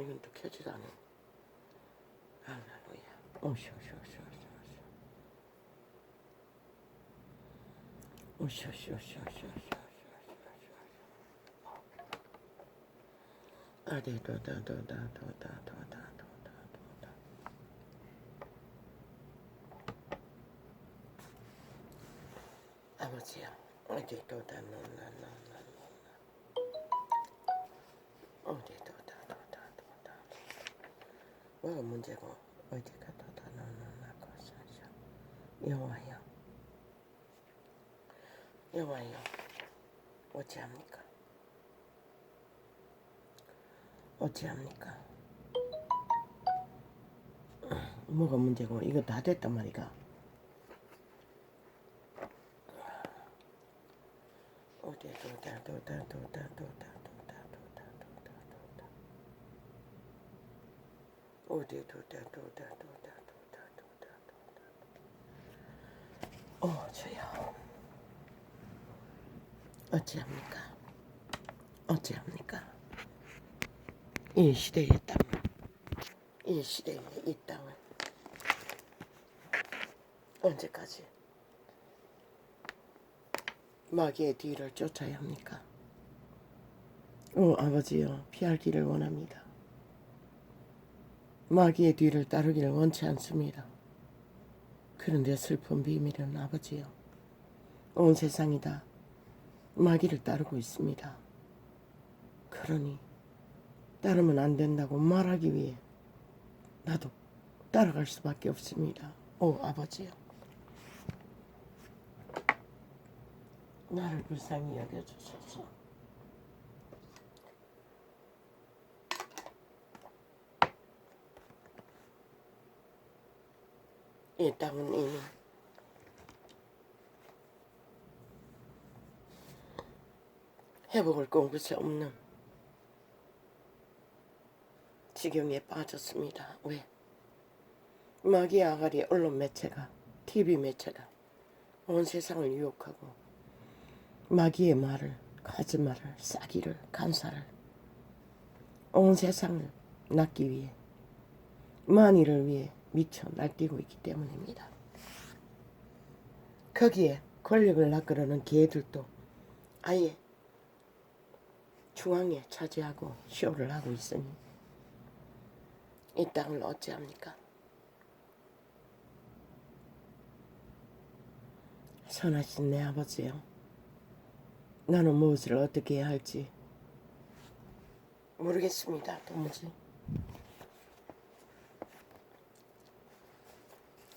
이건 또 켜지도 않아. 할렐루야. 오쇼. 아버지야, 어디 도다 어디 도다 뭐가 문제고 어디가 도다 여호와여 어찌합니까? 뭐가 문제고 이거 다 됐단 말이가. 어디 도다 어디 도다 저요 어찌합니까? 이 시대의 땅, 이 시대의 이 땅을 언제까지 마귀의 뒤를 쫓아야 합니까? 아버지여, 피할 길을 원합니다. 마귀의 뒤를 따르기를 원치 않습니다. 그런데 슬픈 비밀은 아버지여, 온 세상이 다 마귀를 따르고 있습니다. 그러니 따르면 안 된다고 말하기 위해 나도 따라갈 수밖에 없습니다. 아버지여, 나를 불쌍히 여겨주소서. 이 땅은 이미 회복을 꿈꿀 수 없는 지경에 빠졌습니다. 왜? 마귀의 아가리 언론 매체가, TV 매체가 온 세상을 유혹하고 마귀의 말을, 거짓말을, 싸기를, 간사를 온 세상을 낳기 위해, 만일을 위해 미쳐 날뛰고 있기 때문입니다. 거기에 권력을 낚으려는 개들도 아예 중앙에 차지하고 쇼를 하고 있으니 이 땅을 어찌합니까? 선하신 내 아버지요, 나는 무엇을 어떻게 해야 할지 모르겠습니다. 도무지.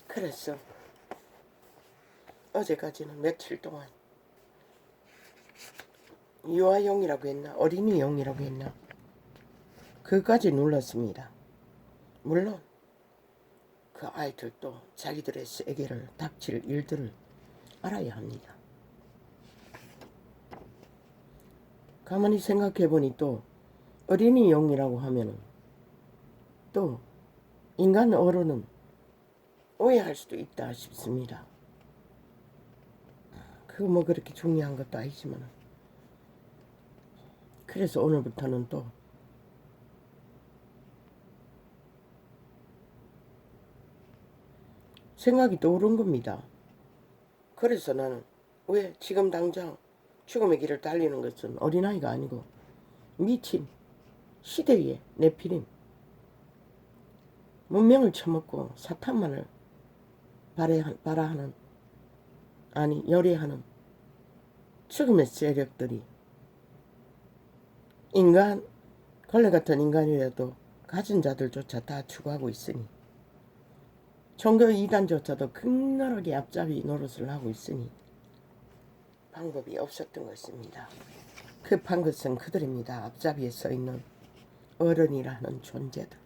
그래서 어제까지는 며칠 동안 유아용이라고 했나, 어린이용이라고 했나, 그까지 눌렀습니다. 물론 그 아이들도 자기들의 세계를 닥칠 일들을 알아야 합니다. 가만히 생각해보니 또 어린이용이라고 하면은 또 인간 어른은 오해할 수도 있다 싶습니다. 그거 뭐 그렇게 중요한 것도 아니지만, 그래서 오늘부터는 또 생각이 떠오른 겁니다. 그래서 나는 왜 지금 당장 죽음의 길을 달리는 것은 어린아이가 아니고 미친 시대의 네피림, 문명을 처먹고 사탄만을 발아하는, 아니 열애하는 죽음의 세력들이 인간, 걸레 같은 인간이라도 가진 자들조차 다 추구하고 있으니, 종교 이단조차도 극렬하게 앞잡이 노릇을 하고 있으니 방법이 없었던 것입니다. 급한 것은 그들입니다. 앞잡이에 서있는 어른이라는 존재들.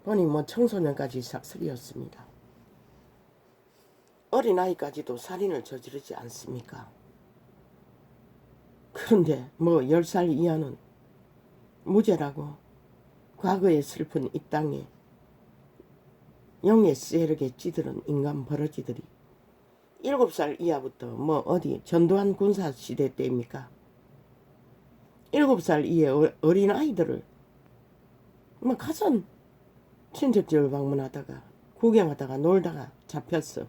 보니 뭐 청소년까지 싹쓸이였습니다. 어린아이까지도 살인을 저지르지 않습니까? 그런데 뭐 10살 이하는 무죄라고 과거의 슬픈 이 땅에 영의 세력에 찌들은 인간 버러지들이 7살 이하부터 뭐 어디 전두환 군사 시대 때입니까? 7살 이하의 어린아이들을 뭐 가선 친척집을 방문하다가 구경하다가 놀다가 잡혔어.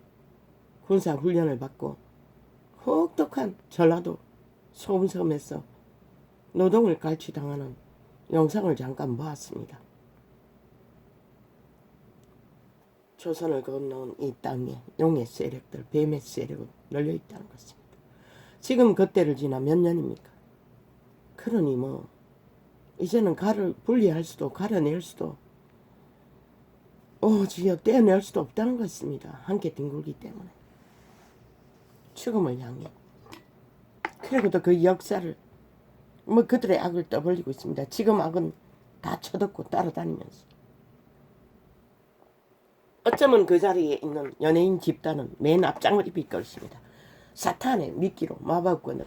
군사 훈련을 받고 혹독한 전라도 소음섬에서 노동을 갈취당하는 영상을 잠깐 보았습니다. 조선을 건너온 이 땅에 용의 세력들, 뱀의 세력은 널려있다는 것입니다. 지금 그때를 지나 몇 년입니까? 그러니 뭐 이제는 가를 분리할 수도 가려낼 수도 오지여 떼어낼 수도 없다는 것입니다. 함께 뒹굴기 때문에. 죽음을 향해. 그리고도 그 역사를 뭐 그들의 악을 떠벌리고 있습니다. 지금 악은 다 쳐듣고 따라다니면서. 어쩌면 그 자리에 있는 연예인 집단은 맨 앞장을 입을 것입니다. 사탄의 미끼로 마법권으로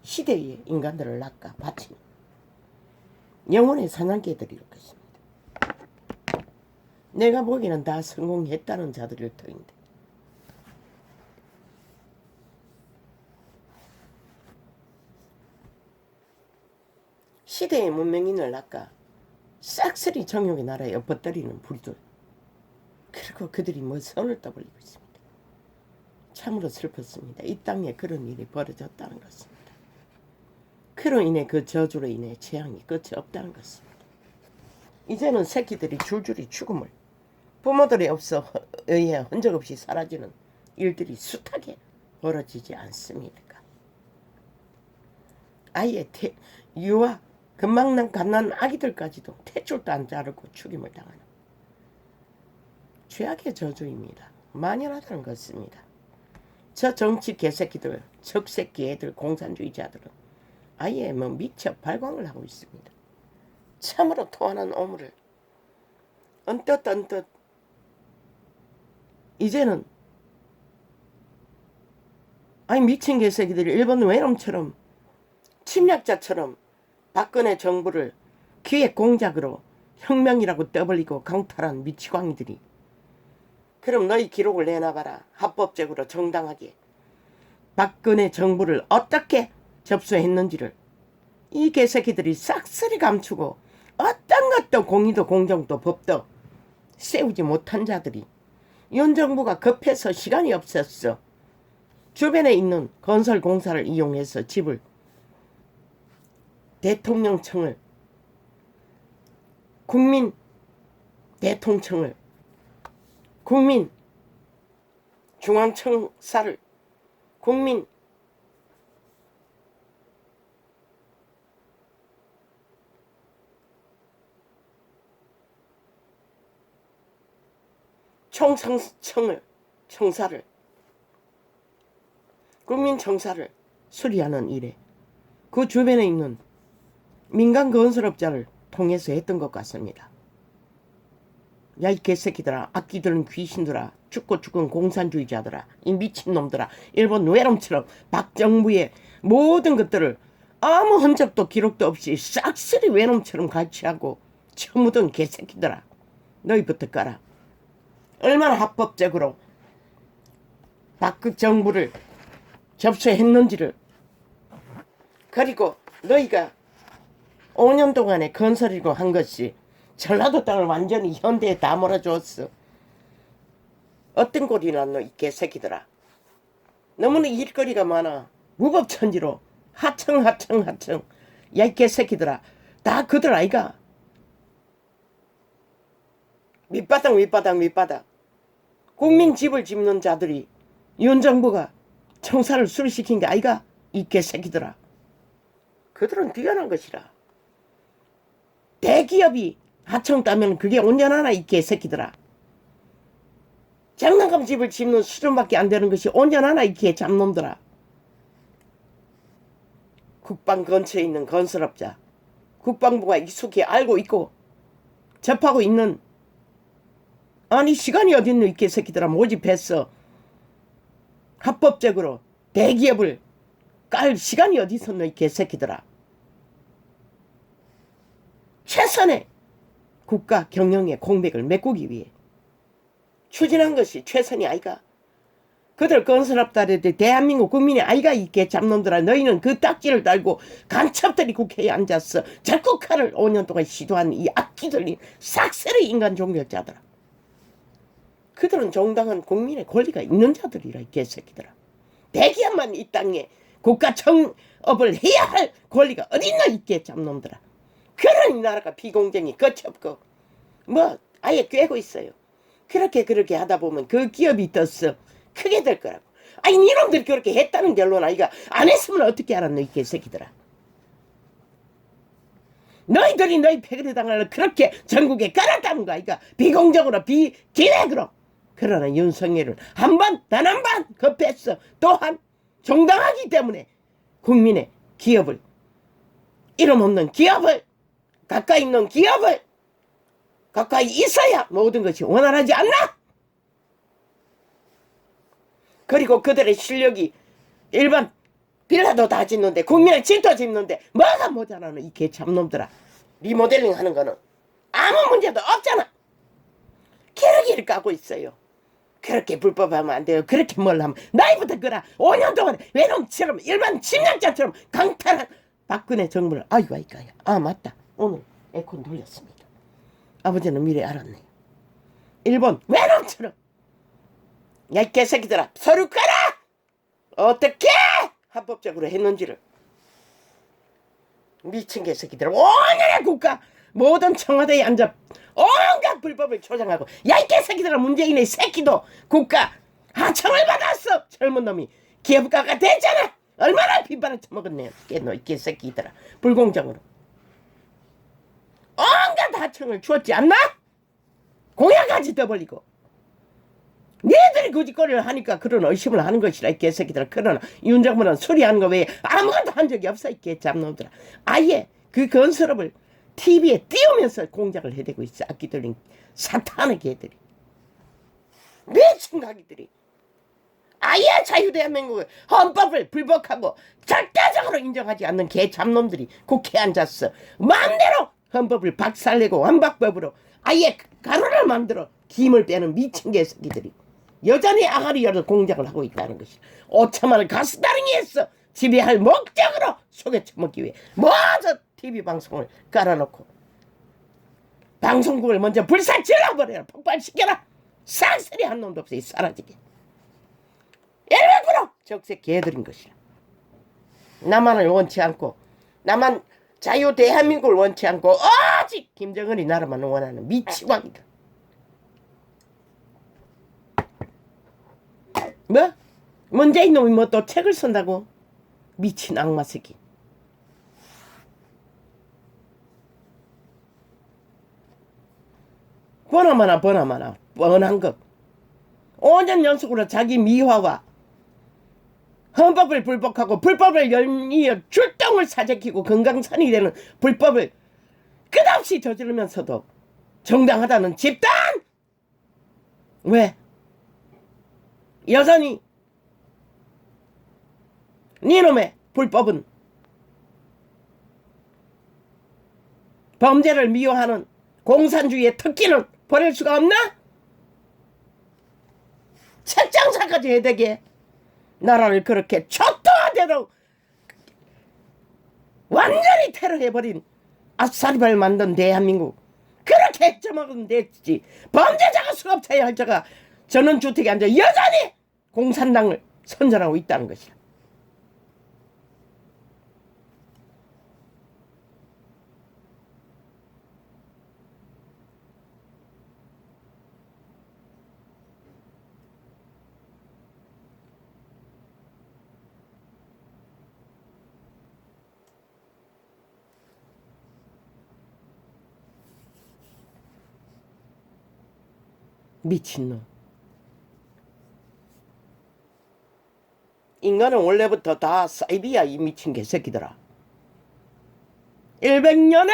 시대의 인간들을 낚아 바치는 영혼의 사냥개들일 것입니다. 내가 보기에는 다 성공했다는 자들일 터인데 시대의 문명인을 낚아 싹쓸이 정욕의 나라에 엎어뜨리는 불들. 그리고 그들이 뭐 선을 떠벌리고 있습니다. 참으로 슬펐습니다. 이 땅에 그런 일이 벌어졌다는 것입니다. 그로 인해 그 저주로 인해 재앙이 끝이 없다는 것입니다. 이제는 새끼들이 줄줄이 죽음을 부모들이 없어 의해 흔적 없이 사라지는 일들이 숱하게 벌어지지 않습니까? 아예 유아 금방 난 갓난 아기들까지도 탯줄도 안 자르고 죽임을 당하는 죄악의 저주입니다. 만연하다는 것입니다. 저 정치 개새끼들, 적새끼 애들, 공산주의자들은 아예 뭐 미쳐 발광을 하고 있습니다. 참으로 토하는 오물을 언뜻 이제는 아니 미친 개새끼들이 일본 외놈처럼 침략자처럼 박근혜 정부를 기획 공작으로 혁명이라고 떠벌리고 강탈한 미치광이들이 그럼 너희 기록을 내놔봐라. 합법적으로 정당하게 박근혜 정부를 어떻게 접수했는지를 이 개새끼들이 싹쓸이 감추고 어떤 것도 공의도 공정도 법도 세우지 못한 자들이 윤 정부가 급해서 시간이 없었어. 주변에 있는 건설 공사를 이용해서 집을 대통령청을 국민 대통령청을 국민 중앙청사를 국민 청사를 국민청사를 수리하는 일에 그 주변에 있는 민간 건설업자를 통해서 했던 것 같습니다. 야 이 개새끼들아, 악기들은 귀신들아, 죽고 죽은 공산주의자들아, 이 미친놈들아, 일본 외놈처럼 박정부의 모든 것들을 아무 흔적도 기록도 없이 싹쓸이 외놈처럼 갈취하고 처묻은 개새끼들아, 너희부터 까라. 얼마나 합법적으로 박극 정부를 접수했는지를. 그리고 너희가 5년 동안에 건설이고 한 것이 전라도 땅을 완전히 현대에 다 몰아줬어. 어떤 꼴이 났노 이 개새끼들아. 너무나 일거리가 많아. 무법천지로 하청. 야 이 개새끼들아, 다 그들 아이가. 밑바닥 국민 집을 짓는 자들이 윤 정부가 청사를 수리시킨 게 아이가. 이 개새끼들아, 그들은 뛰어난 것이라. 대기업이 하청 따면 그게 온전하나 이 개새끼들아. 장난감 집을 짓는 수준밖에 안 되는 것이 온전하나 이 개잡놈들아. 국방 근처에 있는 건설업자, 국방부가 익숙히 알고 있고 접하고 있는, 아니 시간이 어딨노 이 개새끼들아. 모집했어. 합법적으로 대기업을 깔 시간이 어디 있었노 이 개새끼들아. 최선의 국가 경영의 공백을 메꾸기 위해 추진한 것이 최선이 아이가. 그들 건설업다래도 대한민국 국민의 아이가 이 개잡놈들아, 너희는 그 딱지를 달고 간첩들이 국회에 앉았어. 적국화를 5년 동안 시도한 이 악기들린 싹쓸이 인간 종결자들아. 그들은 정당한 국민의 권리가 있는 자들이라, 이 개새끼들아. 대기업만 이 땅에 국가 청업을 해야 할 권리가 어딨나, 이 개잡놈들아. 그런 이 나라가 비공정이 거쳤고 뭐 아예 꿰고 있어요. 그렇게 하다 보면 그 기업이 떴어 크게 될 거라고. 아니 니놈들이 그렇게 했다는 결론 아이가. 안 했으면 어떻게 알았노, 이 개새끼들아. 너희들이 너희 패거리당을 그렇게 전국에 깔았다는 거 아이가. 비공정으로 비기획으로. 그러나 윤석열은 단 한 번 겁했어. 또한 정당하기 때문에 국민의 기업을, 이름 없는 기업을, 가까이 있는 기업을 가까이 있어야 모든 것이 원활하지 않나? 그리고 그들의 실력이 일반 빌라도 다 짓는데, 국민의 집도 짓는데 뭐가 모자라노, 이 개참놈들아. 리모델링 하는 거는 아무 문제도 없잖아. 기러기를 까고 있어요. 그렇게 불법하면 안 돼요. 그렇게 뭘 하면 나이부터 그라 5년 동안 외놈처럼 일반 침략자처럼 강탈한 박근혜 정부를. 아이고 아 맞다, 오늘 에콘 돌렸습니다. 아버지는 미래 알았네요. 일본 외놈처럼. 야 이 개새끼들아, 서류 까라. 어떻게 합법적으로 했는지를. 미친 개새끼들아, 오늘의 국가 모든 청와대에 앉아 온갖 불법을 조장하고. 야 이 개새끼들아, 문재인의 새끼도 국가 하청을 받았어. 젊은 놈이 기업가가 됐잖아. 얼마나 빈발을 처먹었네요. 이 개새끼들아. 불공정으로 온갖 하청을 주었지 않나? 공약까지 떠벌리고. 니들이 그 짓거리를 하니까 그런 의심을 하는 것이라, 이 개새끼들아. 그러나 윤정부는 수리하는 거 외에 아무것도 한 적이 없어, 이 개잡놈들아. 아예 그 건설업을 TV에 띄우면서 공작을 해대고 있어. 악기 들린 사탄의 개들이, 미친 가기들이. 아예 자유대한민국의 헌법을 불복하고 절대적으로 인정하지 않는 개잡놈들이 국회에 앉았어. 마음대로 헌법을 박살내고 완박법으로 아예 가루를 만들어 김을 빼는 미친 개새끼들이 여전히 아가리 열어 공작을 하고 있다는 것이. 5천만을 가스다링이 했어. 지배할 목적으로 속여쳐먹기 위해 모두 TV방송을 깔아놓고 방송국을 먼저 불사질러버려라. 폭발시켜라. 싹쓸이 한 놈도 없이 사라지게. 100% 적색 개들인 것이라. 나만을 원치 않고, 나만 자유 대한민국을 원치 않고 오직 김정은이 나라만 원하는 미치광이다. 뭐? 문재인 놈이 뭐 또 책을 쓴다고? 미친 악마 새끼. 보나마나 뻔한 것. 5년 연속으로 자기 미화와 헌법을 불복하고 불법을 연이어 출동을 사재키고 금강산이 되는 불법을 끝없이 저지르면서도 정당하다는 집단! 왜? 여전히 니놈의 불법은 범죄를 미워하는 공산주의의 특기는 버릴 수가 없나? 책장사까지 해대게 나라를 그렇게 초토화대로 완전히 테러해버린 아싸리발 만든 대한민국, 그렇게 해쳐먹으면 됐지. 범죄자가 수갑차야 할 자가 전원주택에 앉아 여전히 공산당을 선전하고 있다는 것이야. 미친놈. 인간은 원래부터 다 사이비야, 이 미친 개새끼들아. 100년의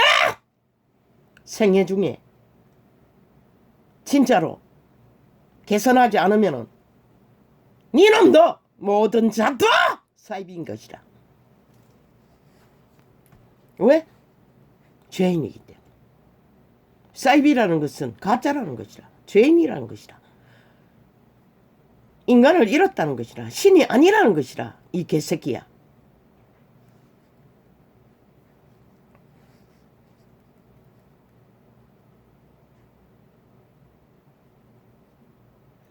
생애 중에 진짜로 개선하지 않으면은 니놈도 모든 자도 사이비인 것이라. 왜? 죄인이기 때문에. 사이비라는 것은 가짜라는 것이라. 죄인이라는 것이라. 인간을 잃었다는 것이라. 신이 아니라는 것이라. 이 개새끼야.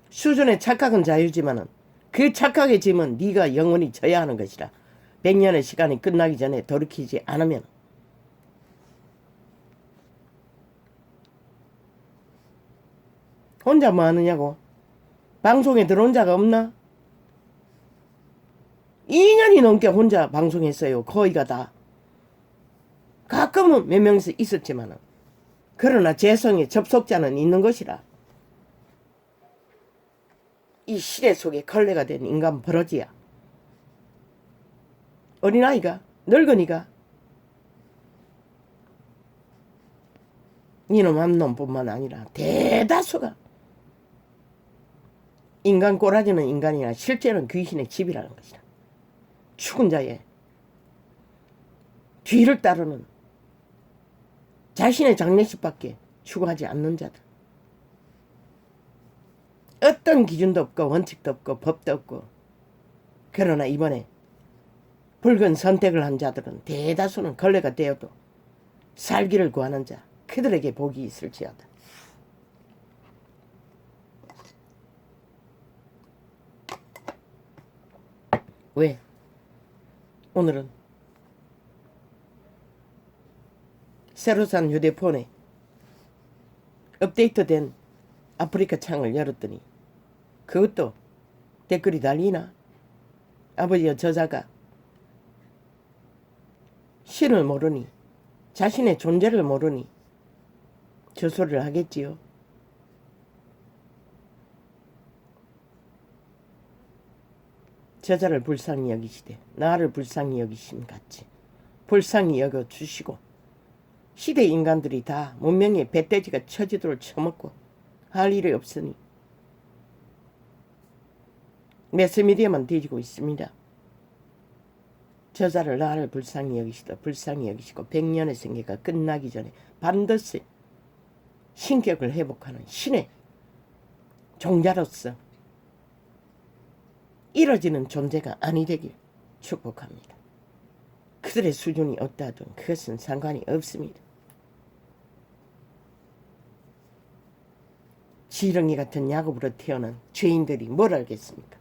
수준의 착각은 자유지만은 그 착각의 짐은 네가 영원히 져야 하는 것이라. 100년의 시간이 끝나기 전에 돌이키지 않으면. 혼자 뭐 하느냐고? 방송에 들어온 자가 없나? 2년이 넘게 혼자 방송했어요. 거의가 다. 가끔은 몇 명씩 있었지만은. 그러나 재성에 접속자는 있는 것이라. 이 시대 속에 걸레가 된 인간 버러지야. 어린아이가, 늙은이가, 이놈 암놈뿐만 아니라 대다수가 인간 꼬라지는 인간이나 실제는 귀신의 집이라는 것이다. 죽은 자의 뒤를 따르는 자신의 장례식밖에 추구하지 않는 자들. 어떤 기준도 없고 원칙도 없고 법도 없고. 그러나 이번에 붉은 선택을 한 자들은 대다수는 걸레가 되어도 살기를 구하는 자, 그들에게 복이 있을지어다. 왜? 오늘은 새로 산 휴대폰에 업데이트된 아프리카 창을 열었더니 그것도 댓글이 달리나? 아버지와 저자가 신을 모르니, 자신의 존재를 모르니 저 소리를 하겠지요. 저자를 불쌍히 여기시되 나를 불쌍히 여기심 같이 불쌍히 여겨주시고, 시대 인간들이 다 문명의 배돼지가 처지도를 처먹고 할 일이 없으니 매스미디어만 뒤지고 있습니다. 저자를 나를 불쌍히 여기시다 불쌍히 여기시고 100년의 생애가 끝나기 전에 반드시 신격을 회복하는 신의 종자로서 이뤄지는 존재가 아니 되길 축복합니다. 그들의 수준이 어떠하든 그것은 상관이 없습니다. 지렁이 같은 야곱으로 태어난 죄인들이 뭘 알겠습니까?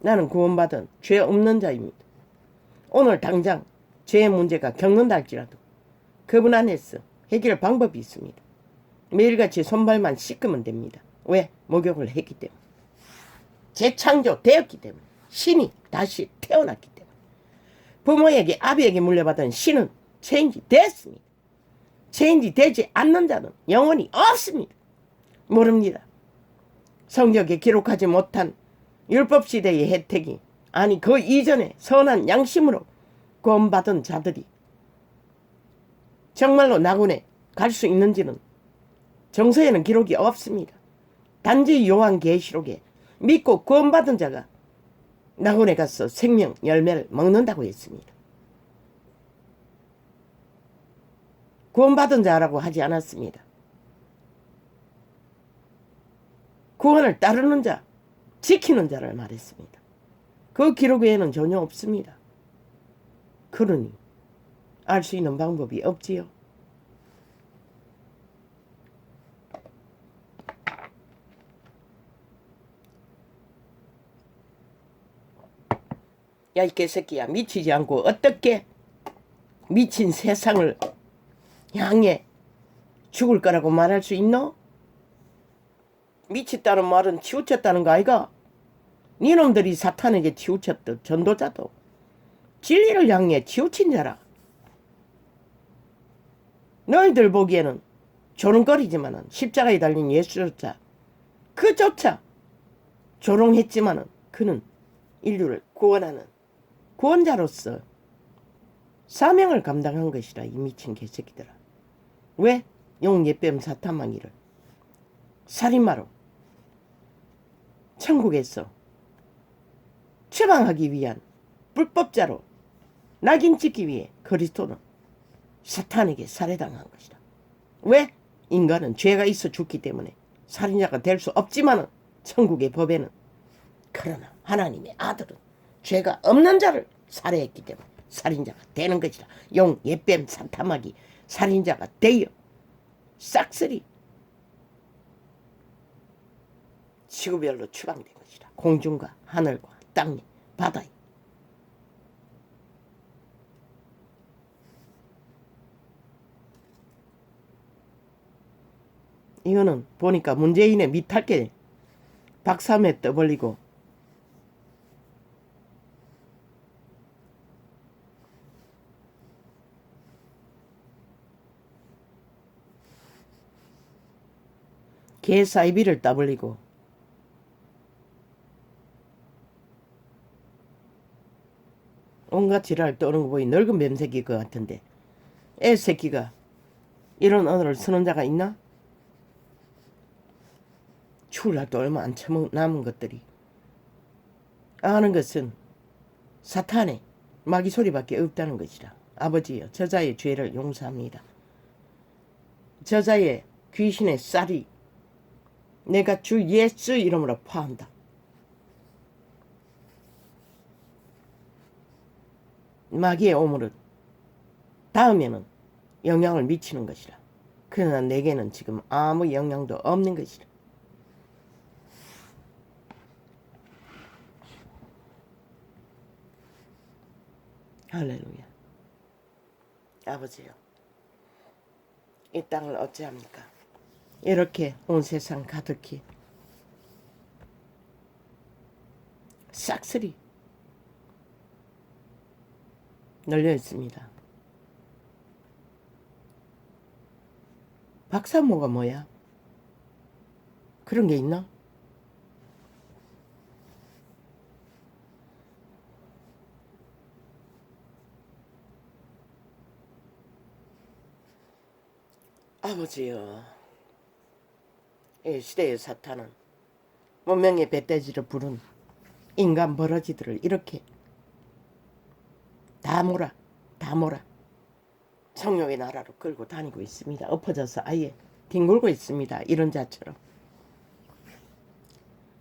나는 구원받은 죄 없는 자입니다. 오늘 당장 죄의 문제가 겪는다 할지라도 그분 안에서 해결 방법이 있습니다. 매일같이 손발만 씻으면 됩니다. 왜? 목욕을 했기 때문에. 재창조되었기 때문에. 신이 다시 태어났기 때문에. 부모에게 아비에게 물려받은 신은 체인지 됐습니다. 체인지 되지 않는 자는 영원히 없습니다. 모릅니다. 성경에 기록하지 못한 율법시대의 혜택이, 아니 그 이전에 선한 양심으로 구원받은 자들이 정말로 낙원에 갈 수 있는지는 정서에는 기록이 없습니다. 단지 요한계시록에 믿고 구원받은 자가 낙원에 가서 생명 열매를 먹는다고 했습니다. 구원받은 자라고 하지 않았습니다. 구원을 따르는 자, 지키는 자를 말했습니다. 그 기록 외에는 전혀 없습니다. 그러니 알 수 있는 방법이 없지요. 야, 이 개새끼야, 미치지 않고 어떻게 미친 세상을 향해 죽을 거라고 말할 수 있노? 미쳤다는 말은 치우쳤다는 거 아이가? 니놈들이 사탄에게 치우쳤던 전도자도 진리를 향해 치우친 자라. 너희들 보기에는 조롱거리지만은 십자가에 달린 예수조차, 그조차 조롱했지만은 그는 인류를 구원하는 구원자로서 사명을 감당한 것이라. 이 미친 개새끼들아. 왜? 용예뱀 사탄망이를 살인마로 천국에서 처방하기 위한 불법자로 낙인 찍기 위해 그리스도는 사탄에게 살해당한 것이다. 왜? 인간은 죄가 있어 죽기 때문에 살인자가 될 수 없지만은 천국의 법에는 그러나 하나님의 아들은 죄가 없는 자를 살해했기 때문에 살인자가 되는 것이라. 용, 예뱀, 사타마귀 살인자가 되어 싹쓸이 지구별로 추방된 것이라. 공중과 하늘과 땅에 바다에. 이거는 보니까 문재인의 미탈게 박삼회 떠벌리고 개 사이비를 따벌리고 온갖 지랄 떠는 거 보니 늙은 뱀새끼일 것 같은데 애새끼가 이런 언어를 쓰는 자가 있나? 추울 날도 얼마 안 남은 것들이 아는 것은 사탄의 마귀 소리밖에 없다는 것이라. 아버지여, 저자의 죄를 용서합니다. 저자의 귀신의 쌀이 내가 주 예수 이름으로 파한다. 마귀의 오물은 다음에는 영향을 미치는 것이라. 그러나 내게는 지금 아무 영향도 없는 것이라. 할렐루야. 아버지요, 이 땅을 어찌합니까? 이렇게 온 세상 가득히 싹쓸이 널려 있습니다. 박사모가 뭐야? 그런 게 있나? 아버지여, 이 시대의 사탄은 문명의 배돼지를 부른 인간 버러지들을 이렇게 다 몰아 성령의 나라로 끌고 다니고 있습니다. 엎어져서 아예 뒹굴고 있습니다. 이런 자처럼.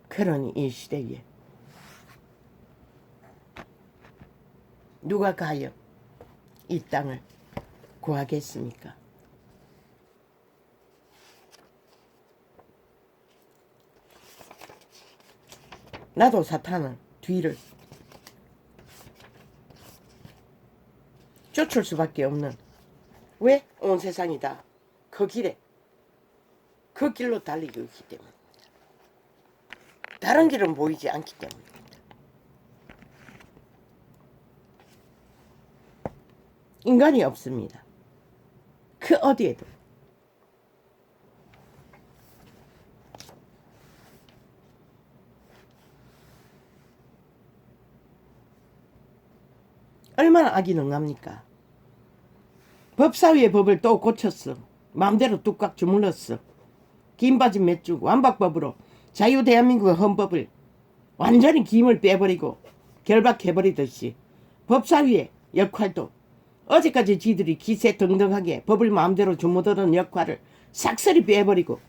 그러니 이 시대에 누가 가요 이 땅을 구하겠습니까? 나도 사탄은 뒤를 쫓을 수밖에 없는, 왜? 온 세상이 다 그 길에 그 길로 달리고 있기 때문입니다. 다른 길은 보이지 않기 때문입니다. 인간이 없습니다. 그 어디에도. 얼마나 악이 능합니까? 법사위의 법을 또 고쳤어. 마음대로 뚝딱 주물렀어. 긴바지 몇주 완박법으로 자유 대한민국의 헌법을 완전히 김을 빼버리고 결박해버리듯이 법사위의 역할도 어제까지 지들이 기세등등하게 법을 마음대로 주무드는 역할을 싹쓸이 빼버리고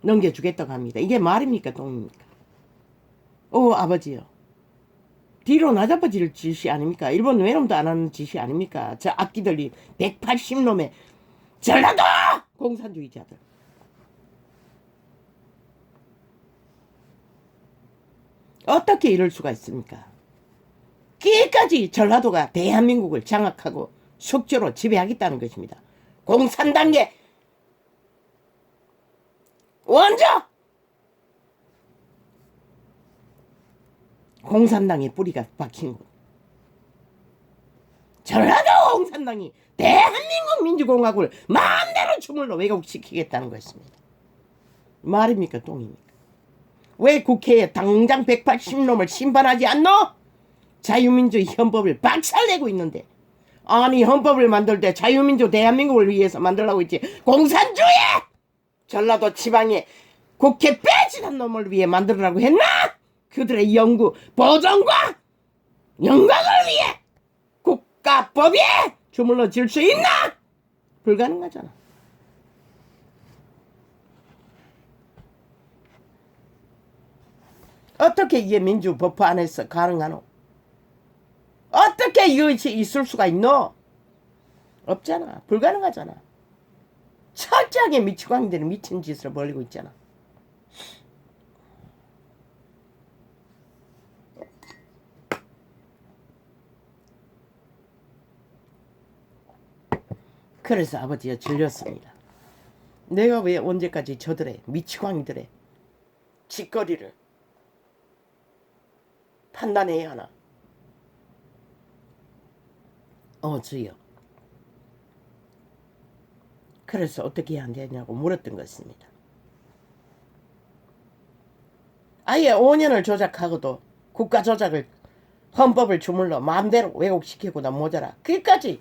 넘겨주겠다고 합니다. 이게 말입니까 똥입니까? 오 아버지요, 뒤로 나자빠질 짓이 아닙니까? 일본 외놈도 안 하는 짓이 아닙니까? 저 악기들이 180놈의 전라도 공산주의자들. 어떻게 이럴 수가 있습니까? 끼까지 전라도가 대한민국을 장악하고 속죄로 지배하겠다는 것입니다. 공산당의 원조! 공산당의 뿌리가 박힌 곳. 전라도 공산당이 대한민국 민주공화국을 마음대로 주물러 왜곡시키겠다는 것입니다. 말입니까 똥입니까? 왜 국회에 당장 180놈을 심판하지 않노? 자유민주 헌법을 박살내고 있는데, 아니 헌법을 만들 때 자유민주 대한민국을 위해서 만들라고 했지 공산주의! 전라도 지방에 국회 빼지는 놈을 위해 만들라고 했나? 그들의 영구 보존과 영광을 위해 국가법에 주물러 질 수 있나? 불가능하잖아. 어떻게 이게 민주법화 안에서 가능하노? 어떻게 이것이 있을 수가 있노? 없잖아. 불가능하잖아. 철저하게 미치광이들이 미친 짓을 벌이고 있잖아. 그래서 아버지가 질렸습니다. 내가 왜 언제까지 저들의 미치광이들의 짓거리를 판단해야 하나? 주여. 그래서 어떻게 해야 되냐고 물었던 것입니다. 아예 5년을 조작하고도 국가 조작을 헌법을 주물러 마음대로 왜곡시키고도 모자라. 그기까지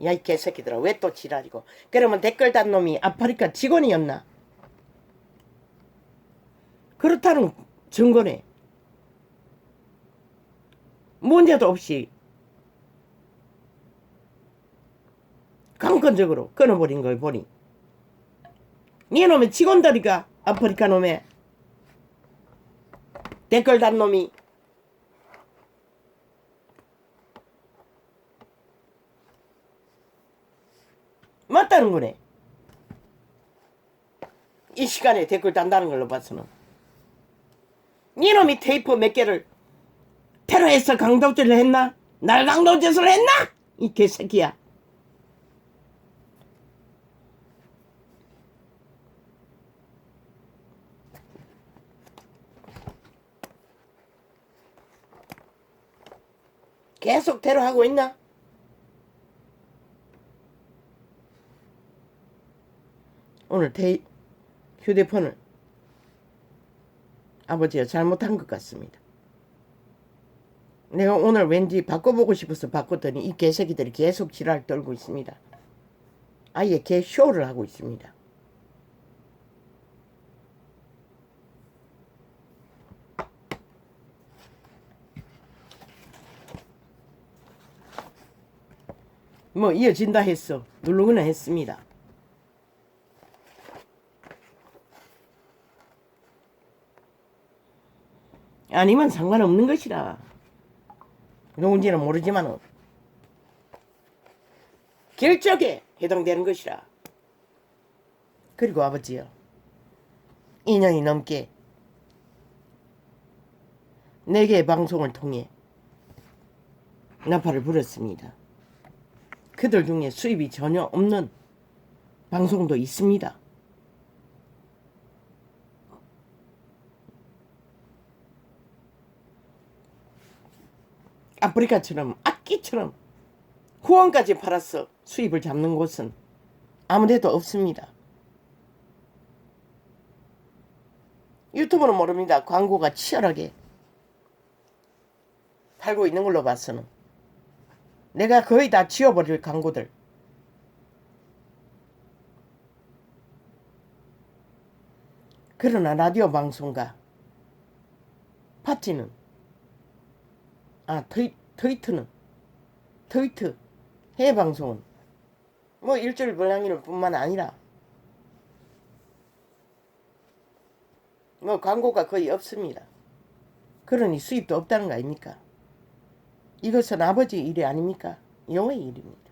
야 이 개새끼들아 왜 또 지랄이고. 그러면 댓글 단 놈이 아프리카 직원이었나? 그렇다는 증거네. 문제도 없이 강권적으로 끊어버린 걸 보니 네 놈의 직원들이가 아프리카 놈의 댓글 단 놈이 맞다는 거네. 이 시간에 댓글 단다는 걸로 봐서는 네 놈이 테이프 몇 개를 테러해서 강도질을 했나? 날 강도질을 했나? 이 개새끼야. 계속 테러하고 있나? 오늘 휴대폰을 아버지가 잘못한 것 같습니다. 내가 오늘 왠지 바꿔보고 싶어서 바꿨더니 이 개새끼들이 계속 지랄 떨고 있습니다. 아예 개쇼를 하고 있습니다. 뭐 이어진다 했어. 누르기는 했습니다. 아니면 상관없는 것이라. 누군지는 모르지만 결적에 해당되는 것이라. 그리고 아버지요. 2년이 넘게 4개의 방송을 통해 나팔을 불었습니다. 그들 중에 수입이 전혀 없는 방송도 있습니다. 아프리카처럼 악기처럼 후원까지 팔아서 수입을 잡는 곳은 아무데도 없습니다. 유튜브는 모릅니다. 광고가 치열하게 팔고 있는 걸로 봐서는 내가 거의 다 지워버릴 광고들. 그러나 라디오 방송과 파티는 트위트 해외 방송은 뭐 일주일 분량일 뿐만 아니라 뭐 광고가 거의 없습니다. 그러니 수입도 없다는 거 아닙니까? 이것은 아버지 일이 아닙니까? 영의 일입니다.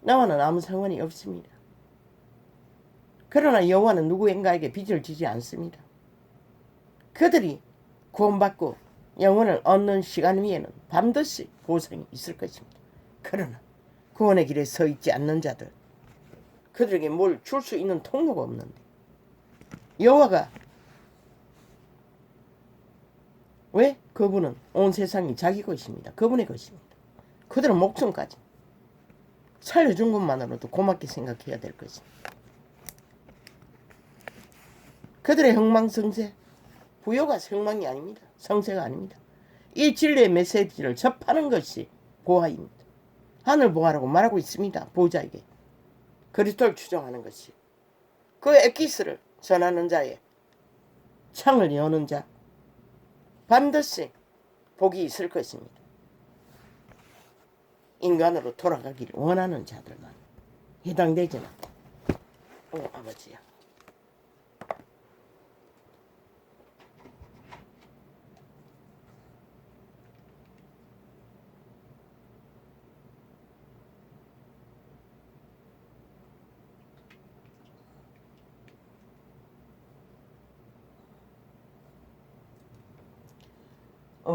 나와는 아무 상관이 없습니다. 그러나 여호와는 누구인가에게 빚을 지지 않습니다. 그들이 구원받고 영혼을 얻는 시간 위에는 반드시 보상이 있을 것입니다. 그러나 구원의 길에 서 있지 않는 자들, 그들에게 뭘 줄 수 있는 통로가 없는데 여호와가 왜? 그분은 온 세상이 자기 것입니다. 그분의 것입니다. 그들은 목숨까지 살려준 것만으로도 고맙게 생각해야 될 것입니다. 그들의 흥망성쇠, 부여가 성망이 아닙니다. 성쇠가 아닙니다. 이 진리의 메시지를 접하는 것이 보아입니다. 하늘 보아라고 말하고 있습니다. 보호자에게. 그리스도를 추종하는 것이. 그 에키스를 전하는 자의 창을 여는 자, 반드시 복이 있을 것입니다. 인간으로 돌아가기를 원하는 자들만 해당되지는. 아버지야.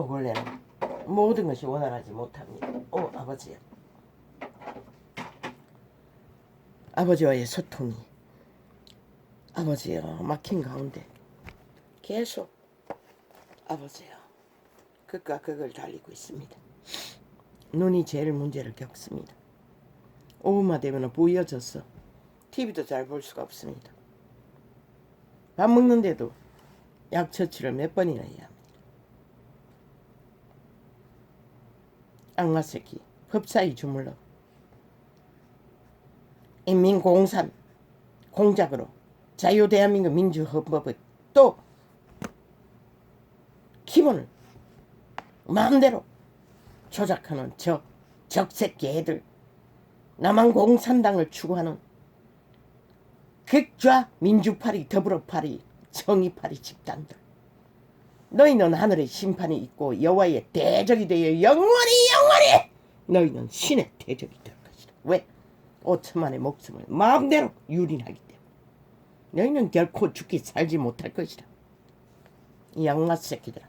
원래는 모든 것이 원활하지 못합니다. 아버지요. 아버지와의 소통이 아버지요 막힌 가운데 계속 아버지요 극과 극을 달리고 있습니다. 눈이 제일 문제를 겪습니다. 오후만 되면 부여져서 TV도 잘 볼 수가 없습니다. 밥 먹는데도 약 처치를 몇 번이나 해야 합니다. 악마 새끼 법사위 주물러 인민공산 공작으로 자유대한민국 민주헌법의 또 기본을 마음대로 조작하는 저 적새끼 애들, 남한공산당을 추구하는 극좌 민주파리, 더불어파리, 정의파리 집단들, 너희는 하늘의 심판이 있고 여호와의 대적이 되어 영원히 너희는 신의 대적이 될 것이다. 왜? 5천만의 목숨을 마음대로 유린하기 때문에 너희는 결코 죽기 살지 못할 것이다. 이 악마 새끼들아,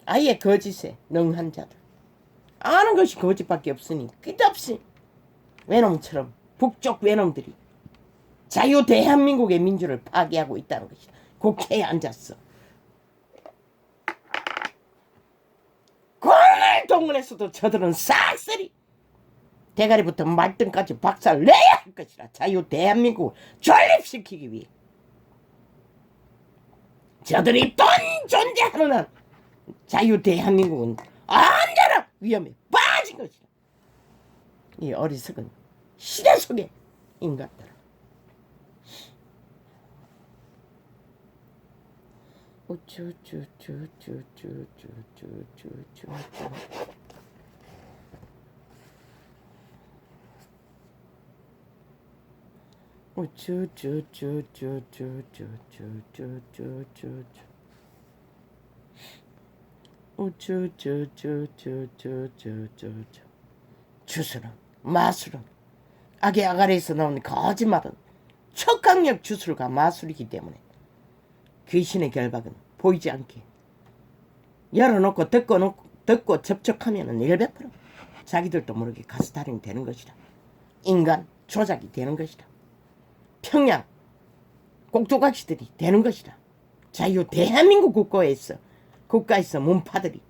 아예 거짓에 능한 자들, 아는 것이 거짓밖에 없으니 끝없이 외놈처럼 북쪽 외놈들이 자유 대한민국의 민주를 파괴하고 있다는 것이다. 국회에 앉았어. 오늘 동문에서도 저들은 싹쓸이 대가리부터 말등까지 박살 내야 할 것이라. 자유 대한민국을 존립시키기 위해 저들이 돈 존재하는 한 자유 대한민국은 언제나 위험에 빠진 것이다. 이 어리석은 시대 속의 인간들. 주술은 마술은 악의 아가리에서 나오는 거짓말은 초강력 주술과 마술이기 때문에 귀신의 결박은 보이지 않게 열어놓고 듣고 접촉하면은 100% 자기들도 모르게 가스타링 되는 것이다. 인간 조작이 되는 것이다. 평양 꼭두각시들이 되는 것이다. 자유 대한민국 국가에서 문파들이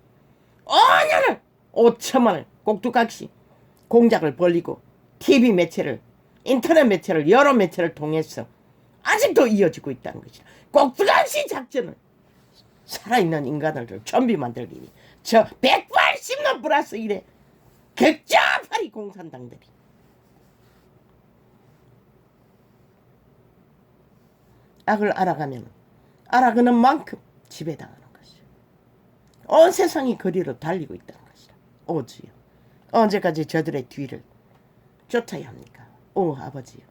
5년을 5천만을 꼭두각시 공작을 벌리고 TV 매체를 인터넷 매체를 여러 매체를 통해서 아직도 이어지고 있다는 것이다. 꼭두각시 작전을 살아있는 인간을 좀비 만들기 위해 저 180년 플러스 1의 극좌파리 공산당들이 악을 알아가는 만큼 지배당하는 것이죠. 온 세상이 거리로 달리고 있다는 것이다. 오 주여, 언제까지 저들의 뒤를 쫓아야 합니까? 오 아버지여,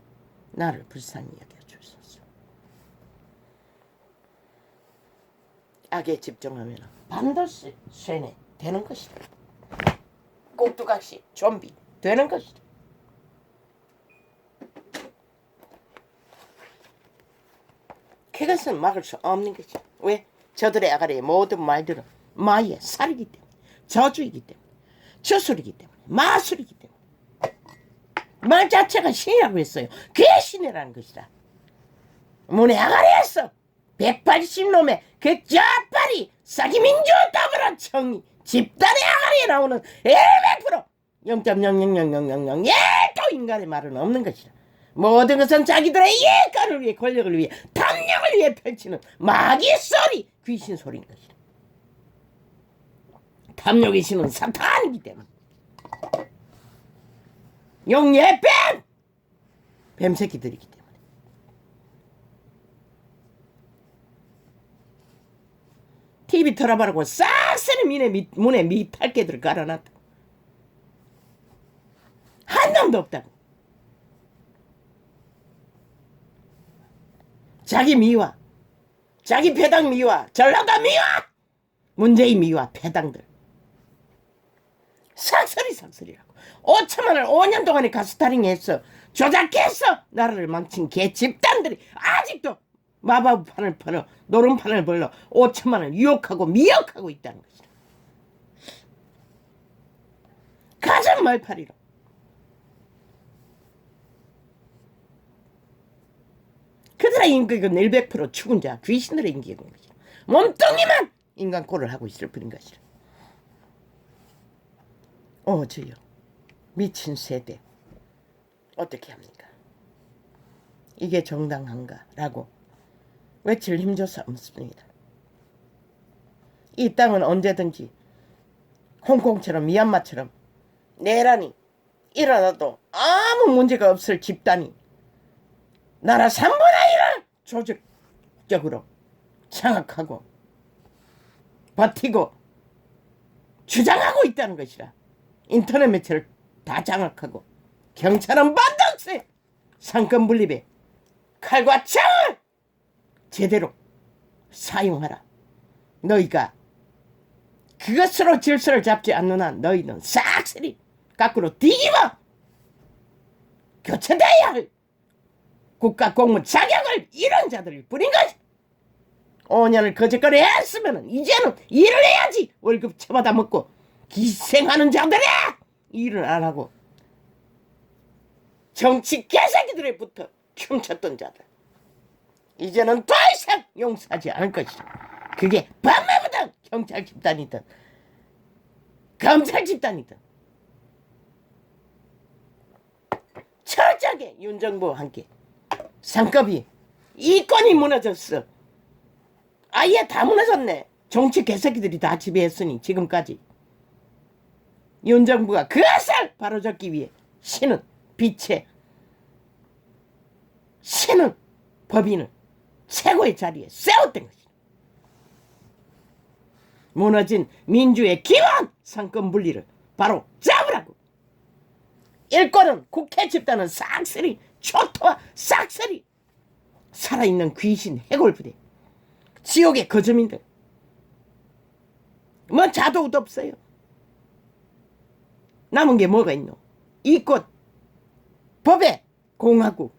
나를 불쌍히 여겨주소서. 악에 집중하면 반드시 쇠뇌 되는 것이다. 꼭두각시 좀비 되는 것이다. 그것은 막을 수 없는 것이다. 왜? 저들의 아가리의 모든 말들은 마의 살이기 때문에, 저주이기 때문에, 주술이기 때문에, 마술이기 때문에. 말 자체가 신이라고 했어요. 그게 신이라는 것이다. 문의 아가리에서 180놈의 그 짜파리 사기민주 더불어 정의 집단의 아가리에 나오는 100% 0.0000001도 인간의 말은 없는 것이다. 모든 것은 자기들의 이해관을 위해, 권력을 위해, 탐욕을 위해 펼치는 마귀 소리, 귀신 소리인 것이다. 탐욕의 신은 사탄이기 때문에. 용예뱀! 뱀새끼들이기 때문에. TV 털어바르고 싹쓸이 문에 미탈개들을 깔아놨다. 한 놈도 없다고. 자기 미화, 자기 배당 미화, 전라도 미화, 문재인 미화 배당들 삭설이라고 5천만을 5년 동안에 가스타링해서 조작해서 나라를 망친 개 집단들이 아직도 마법판을 팔어 노름판을 벌러 5천만을 유혹하고 미혹하고 있다는 것이다. 가전 말파리로. 그들의 인격은 100% 죽은 자 귀신들의 인격인 것이라. 몸뚱이만 인간 꼴을 하고 있을 뿐인 것이라. 주여, 미친 세대 어떻게 합니까? 이게 정당한가? 라고 외칠 힘조차 없습니다. 이 땅은 언제든지 홍콩처럼 미얀마처럼 내란이 일어나도 아무 문제가 없을 집단이 나라 3분의 1을 조직적으로 장악하고 버티고 주장하고 있다는 것이라. 인터넷 매체를 다 장악하고 경찰은 반드시 상권 분립에 칼과 창을 제대로 사용하라. 너희가 그것으로 질서를 잡지 않는 한 너희는 싹쓸이 거꾸로 뒤집어 교체돼야 할 국가 공무원 자격을 잃은 자들일 뿐인 것이. 5년을 거짓거리 했으면 이제는 일을 해야지. 월급 처받아 먹고 기생하는 자들이 일을 안 하고 정치 개새끼들에 붙어 춤췄던 자들 이제는 더 이상 용서하지 않을 것이다. 그게 법무부든 경찰 집단이든 검찰 집단이든 철저하게 윤정부와 함께 상급이 이권이 무너졌어. 아예 다 무너졌네. 정치 개새끼들이 다 지배했으니 지금까지. 윤정부가 그것을 바로잡기 위해 신은 빛의 신은 법인을 최고의 자리에 세웠던 것이다. 무너진 민주의 기원 상권 분리를 바로 잡으라고. 일권은 국회 집단은 싹쓸이 초토화 싹쓸이 살아있는 귀신 해골부대 지옥의 거점인들 뭐 자도도 없어요. 남은 게 뭐가 있노? 이꽃 법의 공화국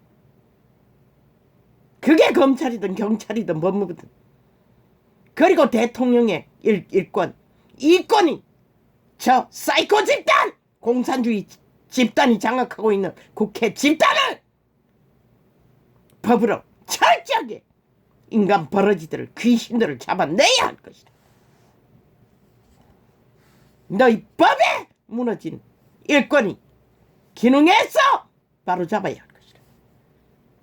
그게 검찰이든 경찰이든 법무부든 그리고 대통령의 일권 이권이 저 사이코 집단 공산주의 집단이 장악하고 있는 국회 집단을 법으로 철저하게 인간 버러지들을 귀신들을 잡아내야 할 것이다. 너희 법에 무너진 일권이 기능해서 바로 잡아야 할 것이다.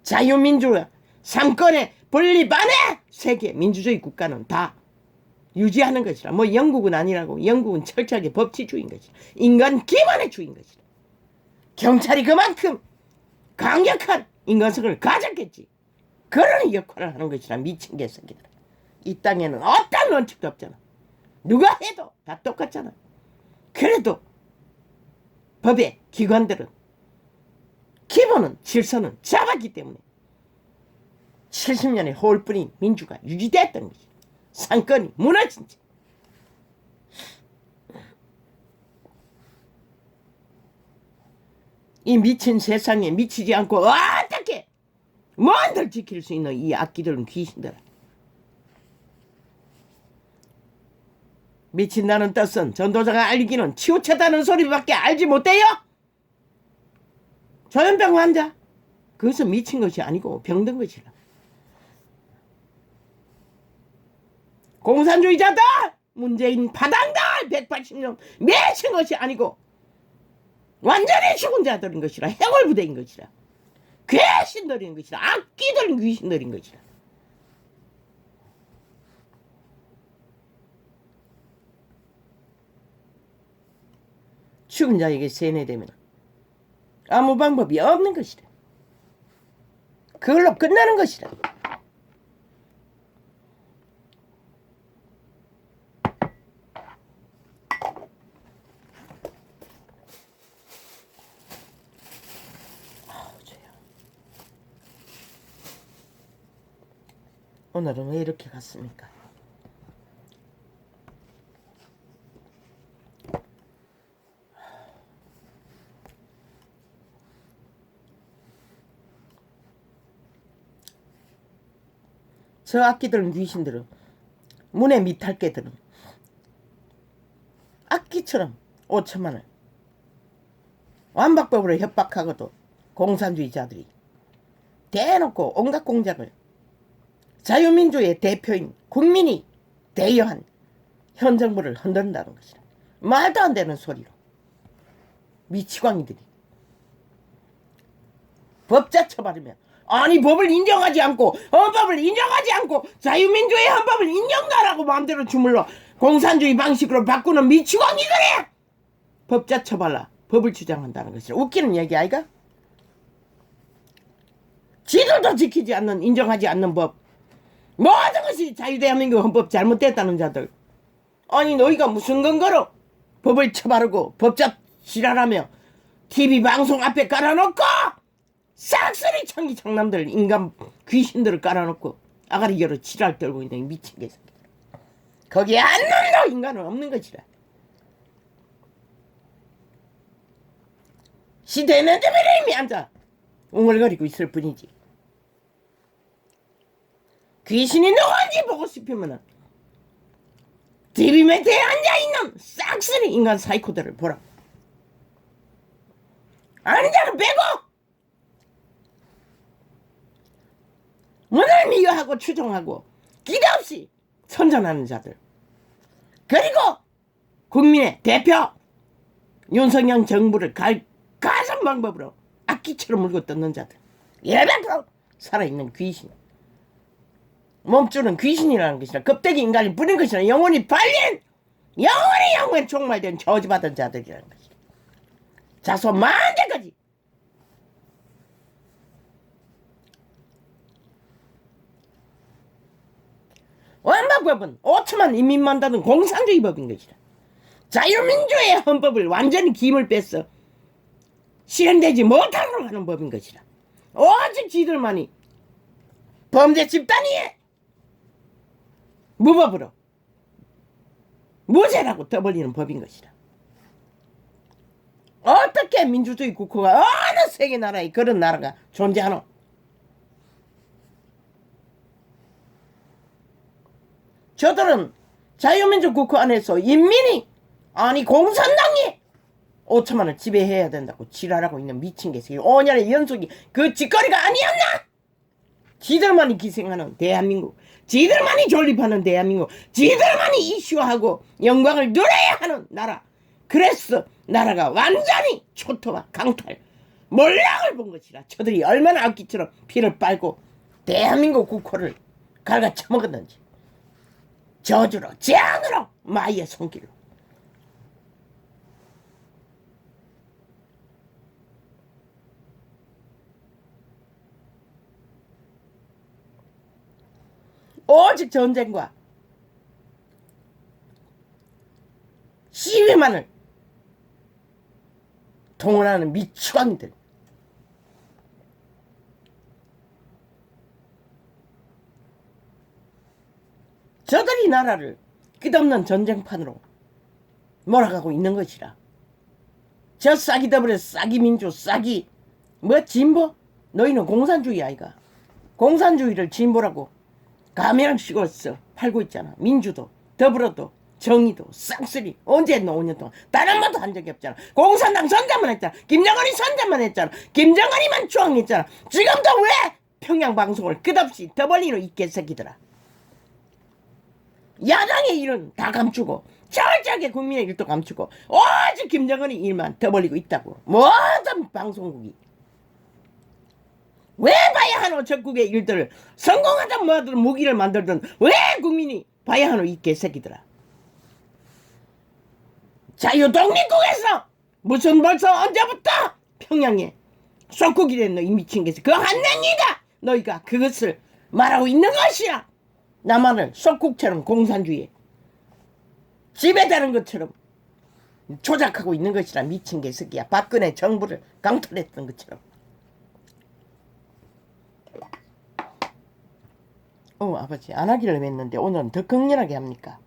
자유민주와 상권의 분립 안에 세계 민주주의 국가는 다 유지하는 것이라. 뭐 영국은 아니라고. 영국은 철저하게 법치주의인 것이다. 인간 기반의 주의인 것이다. 경찰이 그만큼 강력한 인간성을 가졌겠지. 그런 역할을 하는 것이라. 미친 개새끼들. 이 땅에는 어떤 원칙도 없잖아. 누가 해도 다 똑같잖아. 그래도 법의 기관들은 기본은 질서는 잡았기 때문에 70년의 허울뿐인 민주가 유지됐던 것이. 상권이 무너진 채 이 미친 세상에 미치지 않고 어떻게 뭔들 지킬 수 있는 이 악기들은 귀신들아. 미친다는 뜻은 전도자가 알기는 치우쳤다는 소리밖에 알지 못해요? 조현병 환자 그것은 미친 것이 아니고 병든 것이라. 공산주의자들 문재인 파당들 180년 미친 것이 아니고 완전히 죽은 자들인 것이라. 해골부대인 것이라. 귀신들인 것이라. 악기들인 귀신들인 것이라. 죽은 자에게 세뇌되면 아무 방법이 없는 것이라. 그걸로 끝나는 것이라. 오늘은 왜 이렇게 갔습니까? 저 악기들은 귀신들은 문의 미탈개들은 악기처럼 5천만을 완박법으로 협박하고도 공산주의자들이 대놓고 온갖 공작을 자유민주의 대표인 국민이 대여한 현 정부를 흔든다는 것이라. 말도 안 되는 소리로 미치광이들이 법자 처벌이면 아니 법을 인정하지 않고 헌법을 인정하지 않고 자유민주의 헌법을 인정하라고 마음대로 주물러 공산주의 방식으로 바꾸는 미치광이들이 법자 처벌라 법을 주장한다는 것이라. 웃기는 얘기 아이가? 지들도 지키지 않는 인정하지 않는 법 모든 것이 자유대한민국 헌법 잘못됐다는 자들. 아니 너희가 무슨 근거로 법을 처바르고 법자 지랄하며 TV 방송 앞에 깔아놓고 싹쓸이 청기청남들 인간 귀신들을 깔아놓고 아가리 열어 지랄 떨고 있는 미친 개새끼. 거기에 한 놈도 인간은 없는 것이라. 시대는 드미림이 앉아 웅얼거리고 있을 뿐이지. 귀신이 누군지 보고 싶으면은 TV 매트에 앉아있는 싹쓸이 인간 사이코들을 보라. 아는 자는 빼고 문을 미워하고 추종하고 기대 없이 선전하는 자들, 그리고 국민의 대표 윤석열 정부를 가슴 방법으로 악기처럼 물고 뜯는 자들, 100% 살아있는 귀신, 몸주는 귀신이라는 것이라. 껍데기 인간이 부린 것이라. 영혼이 발린 영혼에 종말된 저주받은 자들이라는 것이라. 자소 만대까지 원박법은 5천만 인민만 다는 공산주의 법인 것이라. 자유민주의 헌법을 완전히 기임을 뺐어 실행되지 못하도록 하는 법인 것이라. 오직 지들만이 범죄 집단이 무법으로 무죄라고 떠벌리는 법인 것이라. 어떻게 민주주의 국가가 어느 세계 나라에 그런 나라가 존재하노? 저들은 자유민주 국가 안에서 인민이 아니 공산당이 5천만을 지배해야 된다고 지랄하고 있는 미친 개새끼. 5년의 연속이 그 짓거리가 아니었나? 지들만이 기생하는 대한민국, 지들만이 존립하는 대한민국, 지들만이 이슈하고 영광을 누려야 하는 나라. 그래서 나라가 완전히 초토화 강탈 몰락을 본 것이라. 저들이 얼마나 악기처럼 피를 빨고 대한민국 국호를 갈가쳐먹었는지. 저주로 재앙으로 마이의 손길로. 오직 전쟁과 시위만을 동원하는 미치광이들. 저들이 나라를 끝없는 전쟁판으로 몰아가고 있는 것이라. 저 싹이 더불어 싹이 민주 싹이 뭐 진보? 너희는 공산주의 아이가. 공산주의를 진보라고 가면을 씌웠어 팔고 있잖아. 민주도 더불어도 정의도 쌍쓰리 언제 했노? 5년 동안 다른 것도 한 적이 없잖아. 공산당 선전만 했잖아. 김정은이 선전만 했잖아. 김정은이만 추앙했잖아. 지금도 왜 평양방송을 끝없이 더벌리노 이 개새끼들아. 야당의 일은 다 감추고 철저하게 국민의 일도 감추고 오직 김정은의 일만 더벌리고 있다고. 모든 방송국이 왜 봐야 하노? 적국의 일들을 성공하던 뭐든 무기를 만들든 왜 국민이 봐야 하노? 이 개새끼들아. 자유독립국에서 무슨 벌써 언제부터 평양에 속국이 됐노? 이 미친 개새. 그 한랭이가 너희가 그것을 말하고 있는 것이야. 남한을 속국처럼 공산주의에 지배되는 것처럼 조작하고 있는 것이라. 미친 개새끼야. 박근혜 정부를 강탈했던 것처럼. 아버지 안 하기를 했는데 오늘은 더 극렬하게 합니까?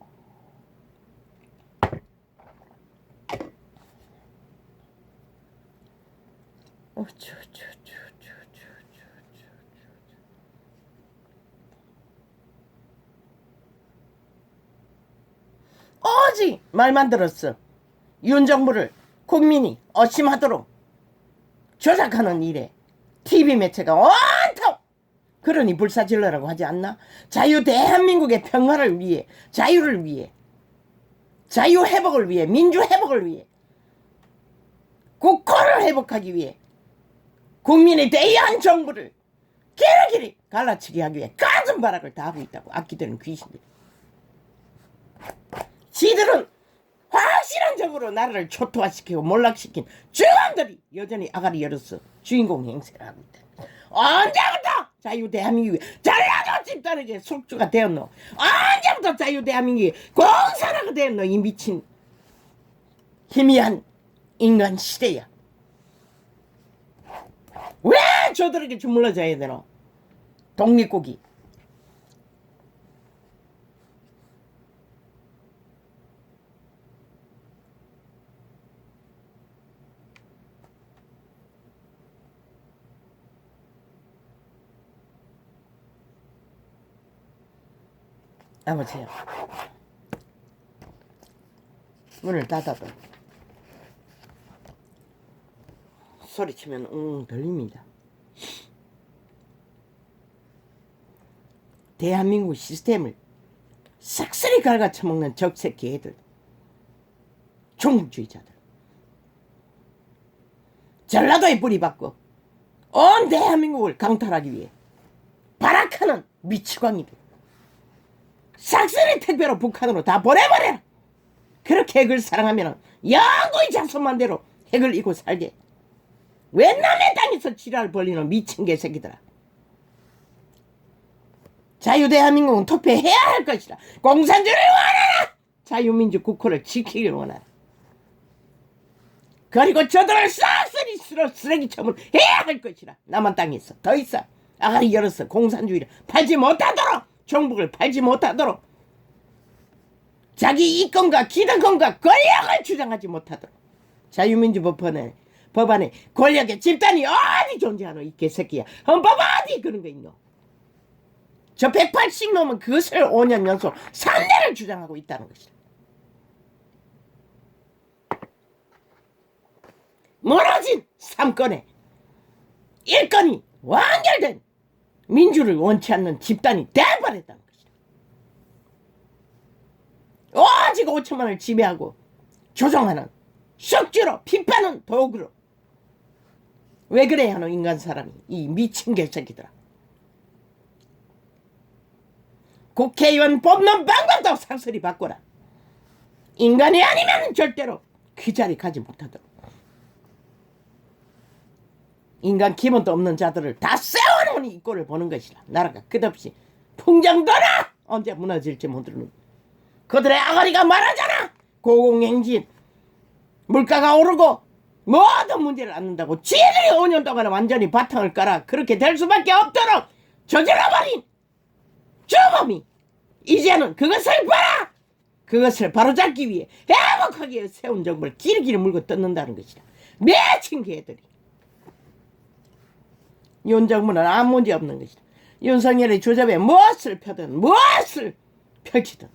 오직 말만 들었어. 윤 정부를 국민이 어심하도록 조작하는 일에 TV 매체가 온통 그러니 불사질러라고 하지 않나? 자유 대한민국의 평화를 위해, 자유를 위해, 자유 회복을 위해, 민주 회복을 위해, 국호를 회복하기 위해, 국민의 대의한 정부를 길이길이 갈라치기 하기 위해 가슴바락을 다 하고 있다고. 악기들은 귀신들. 지들은 확실한 적으로 나라를 초토화시키고 몰락시킨 주관들이 여전히 아가리 열어서 주인공 행세를 하고 있다. 언제부터 자유 대한민국이 전라도 집단에게 숙주가 되었노? 언제부터 자유 대한민국이 공산화가 되었노? 이 미친 희미한 인간 시대야. 왜 저들에게 주물러줘야 되노? 독립국이. 아무튼 문을 닫아도 소리치면 웅 들립니다. 대한민국 시스템을 싹쓸이 갈가쳐먹는 적새끼 애들, 종북주의자들, 전라도에 뿌리박고 온 대한민국을 강탈하기 위해 발악하는 미치광이들, 싹쓸이 택배로 북한으로 다 보내버려라. 그렇게 핵을 사랑하면 영구히 자손만대로 핵을 이고 살게. 왜 남의 땅에서 지랄 벌리는 미친 개새끼들아. 자유대한민국은 투표해야 할 것이다. 공산주의를 원하라. 자유민주 국호를 지키기를 원하라. 그리고 저들을 싹쓸이 쓰레기 처분 해야 할 것이다. 남한 땅에서 더 이상 아가리 열어서 공산주의를 팔지 못하도록, 정복을 팔지 못하도록, 자기 이권과 기득권과 권력을 주장하지 못하도록. 자유민주 법안에 권력의 집단이 어디 존재하노? 이 개새끼야. 헌법 어디 그런 거 있노? 저 180놈은 그것을 5년 연속 3대를 주장하고 있다는 것이다. 무너진 3건에 1건이 완결된 민주를 원치 않는 집단이 대발했다는 것이다. 오직 5천만을 지배하고 조종하는 숙주로 비판은 도구로. 왜 그래 하노 인간 사람이. 이 미친 개새끼들아. 국회의원 뽑는 방법도 상설이 바꿔라. 인간이 아니면 절대로 그 자리 가지 못하도록. 인간 기본도 없는 자들을 다 세워놓으니 이 꼴을 보는 것이라. 나라가 끝없이 풍정도나 언제 무너질지 모르는 그들의 아가리가 말하잖아. 고공행진, 물가가 오르고 모든 문제를 안는다고 지들이 5년 동안 완전히 바탕을 깔아 그렇게 될 수밖에 없도록 저질러버린 주범이 이제는 그것을 봐라. 그것을 바로잡기 위해 회복하기 위해 세운 정부를 길게 물고 뜯는다는 것이다. 미친 개들이. 윤 정부는 아무 문제 없는 것이다. 윤석열의 주접에 무엇을 펴든 무엇을 펼치든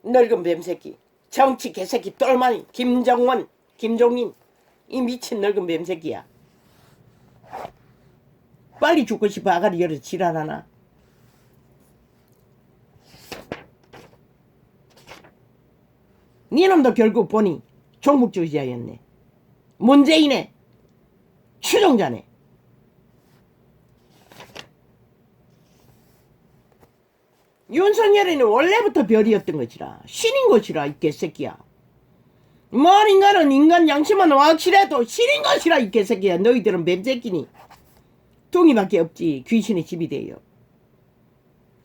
늙은 뱀새끼, 정치 개새끼 똘마니, 김정원, 김종인, 이 미친 늙은 뱀새끼야. 빨리 죽고 싶어 아가리 열어 지랄하나. 니놈도 결국 보니 종북주의자였네. 문재인의 추종자네. 윤석열이는 원래부터 별이었던 것이라. 신인 것이라 이 개새끼야. 뭔 인간은 인간 양심은 확실해도 신인 것이라 이 개새끼야. 너희들은 뱀새끼니. 둥이밖에 없지. 귀신의 집이 돼요.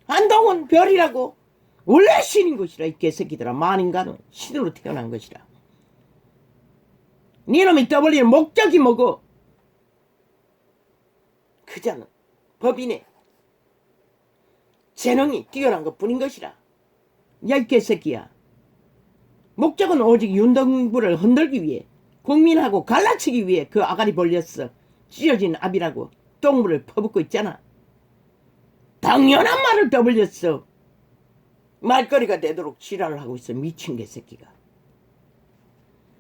한동훈 별이라고. 원래 신인 것이라 이 개새끼들아. 만 인간은 신으로 태어난 것이라. 니놈이 떠벌리는 목적이 뭐고? 그자는 법인의 재능이 뛰어난 것뿐인 것이라. 야 이 개새끼야. 목적은 오직 윤동부를 흔들기 위해, 국민하고 갈라치기 위해 그 아가리 벌렸어. 찢어진 압이라고 똥물을 퍼붓고 있잖아. 당연한 말을 떠벌렸어. 말거리가 되도록 지랄을 하고 있어. 미친 개새끼가.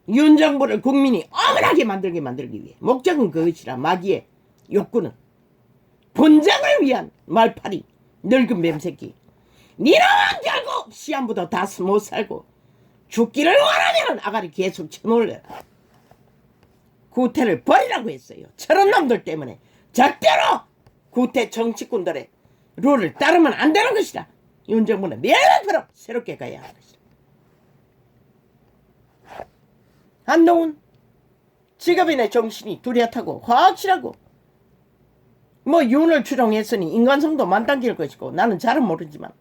윤 정부를 국민이 억울하게 만들기 위해 목적은 그것이라. 마귀의 욕구는 분쟁을 위한 말파리 늙은 뱀새끼. 니는 결국 시한부도 다 못 살고 죽기를 원하면 아가리 계속 쳐놓을래라. 구태를 버리라고 했어요. 저런 놈들 때문에 절대로 구태 정치꾼들의 룰을 따르면 안 되는 것이다. 윤 정부는 멸망토록 새롭게 가야 하는 것이다. 한동훈 직업인의 정신이 뚜렷하고 확실하고 뭐 윤을 추종했으니 인간성도 만당길 것이고 나는 잘은 모르지만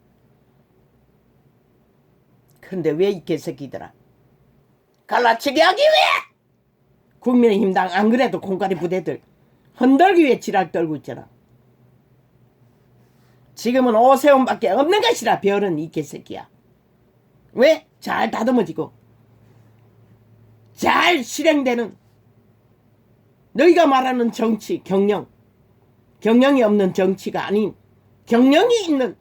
그런데 왜 이 개새끼들아 갈라치기 하기 위해 국민의힘당 안 그래도 공가리 부대들 흔들기 위해 지랄 떨고 있잖아. 지금은 오세훈밖에 없는 것이라. 별은 이 개새끼야. 왜? 잘 다듬어지고 잘 실행되는 너희가 말하는 정치 경영이 없는 정치가 아닌 경영이 있는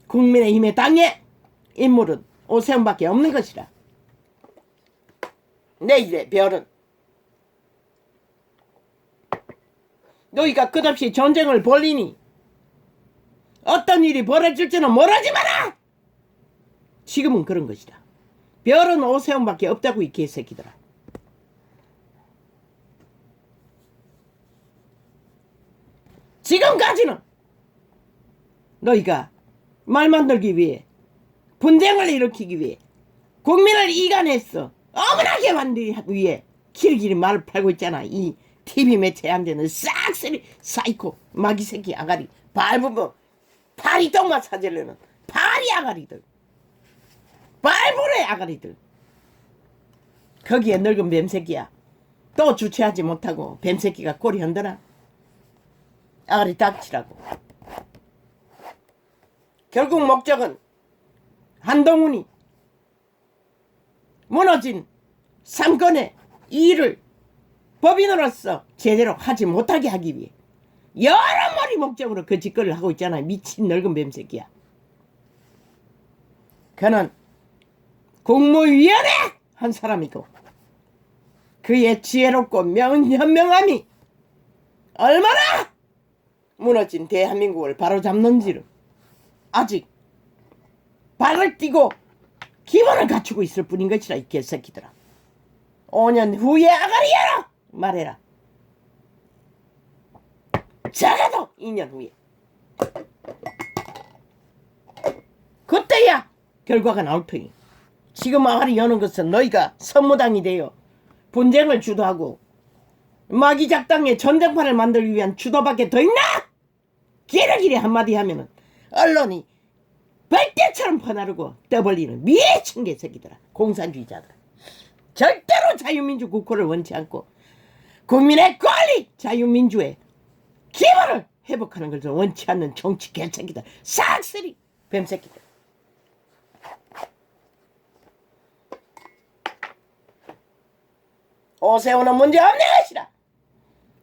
국민의힘의 당의 인물은 오세훈밖에 없는 것이라. 내일의 별은 너희가 끝없이 전쟁을 벌리니 어떤 일이 벌어질지는 모르지 마라. 지금은 그런 것이다. 별은 오세훈밖에 없다고 이 개새끼들아. 지금까지는 너희가 말 만들기 위해 분쟁을 일으키기 위해 국민을 이간했어. 억울하게 만들기 위해 길길이 말을 팔고 있잖아. 이 TV 매체에 안 되는 싹쓸이 사이코 마귀 새끼 아가리 발부모 파리똥만 사질려는 파리 아가리들 발부레 아가리들. 거기에 늙은 뱀새끼야. 또 주체하지 못하고 뱀새끼가 꼬리 흔드나 아가리 닥치라고. 결국 목적은 한동훈이 무너진 3건의 일을 법인으로서 제대로 하지 못하게 하기 위해 여러모리 목적으로 그 짓거리를 하고 있잖아. 미친 늙은 뱀새끼야. 그는 국무위원회 한 사람이고 그의 지혜롭고 현명함이 얼마나 무너진 대한민국을 바로잡는지를 아직 발을 띄고 기본을 갖추고 있을 뿐인 것이라. 이 개새끼들아. 5년 후에 아가리야라 말해라. 적어도 2년 후에 그때야 결과가 나올 터니 지금 아가리 여는 것은 너희가 선무당이 되어 분쟁을 주도하고 마귀 작당의 전쟁판을 만들기 위한 주도밖에 더 있나? 기레기레 한마디 하면은 언론이 벌떼처럼 퍼나르고 떠벌리는 미친 개새끼들아. 공산주의자들아. 절대로 자유민주 국호를 원치 않고 국민의 권리 자유민주의 기본을 회복하는 것을 원치 않는 정치 개새끼들. 싹쓸이 뱀새끼들. 오세훈은 문제 없는 것이다.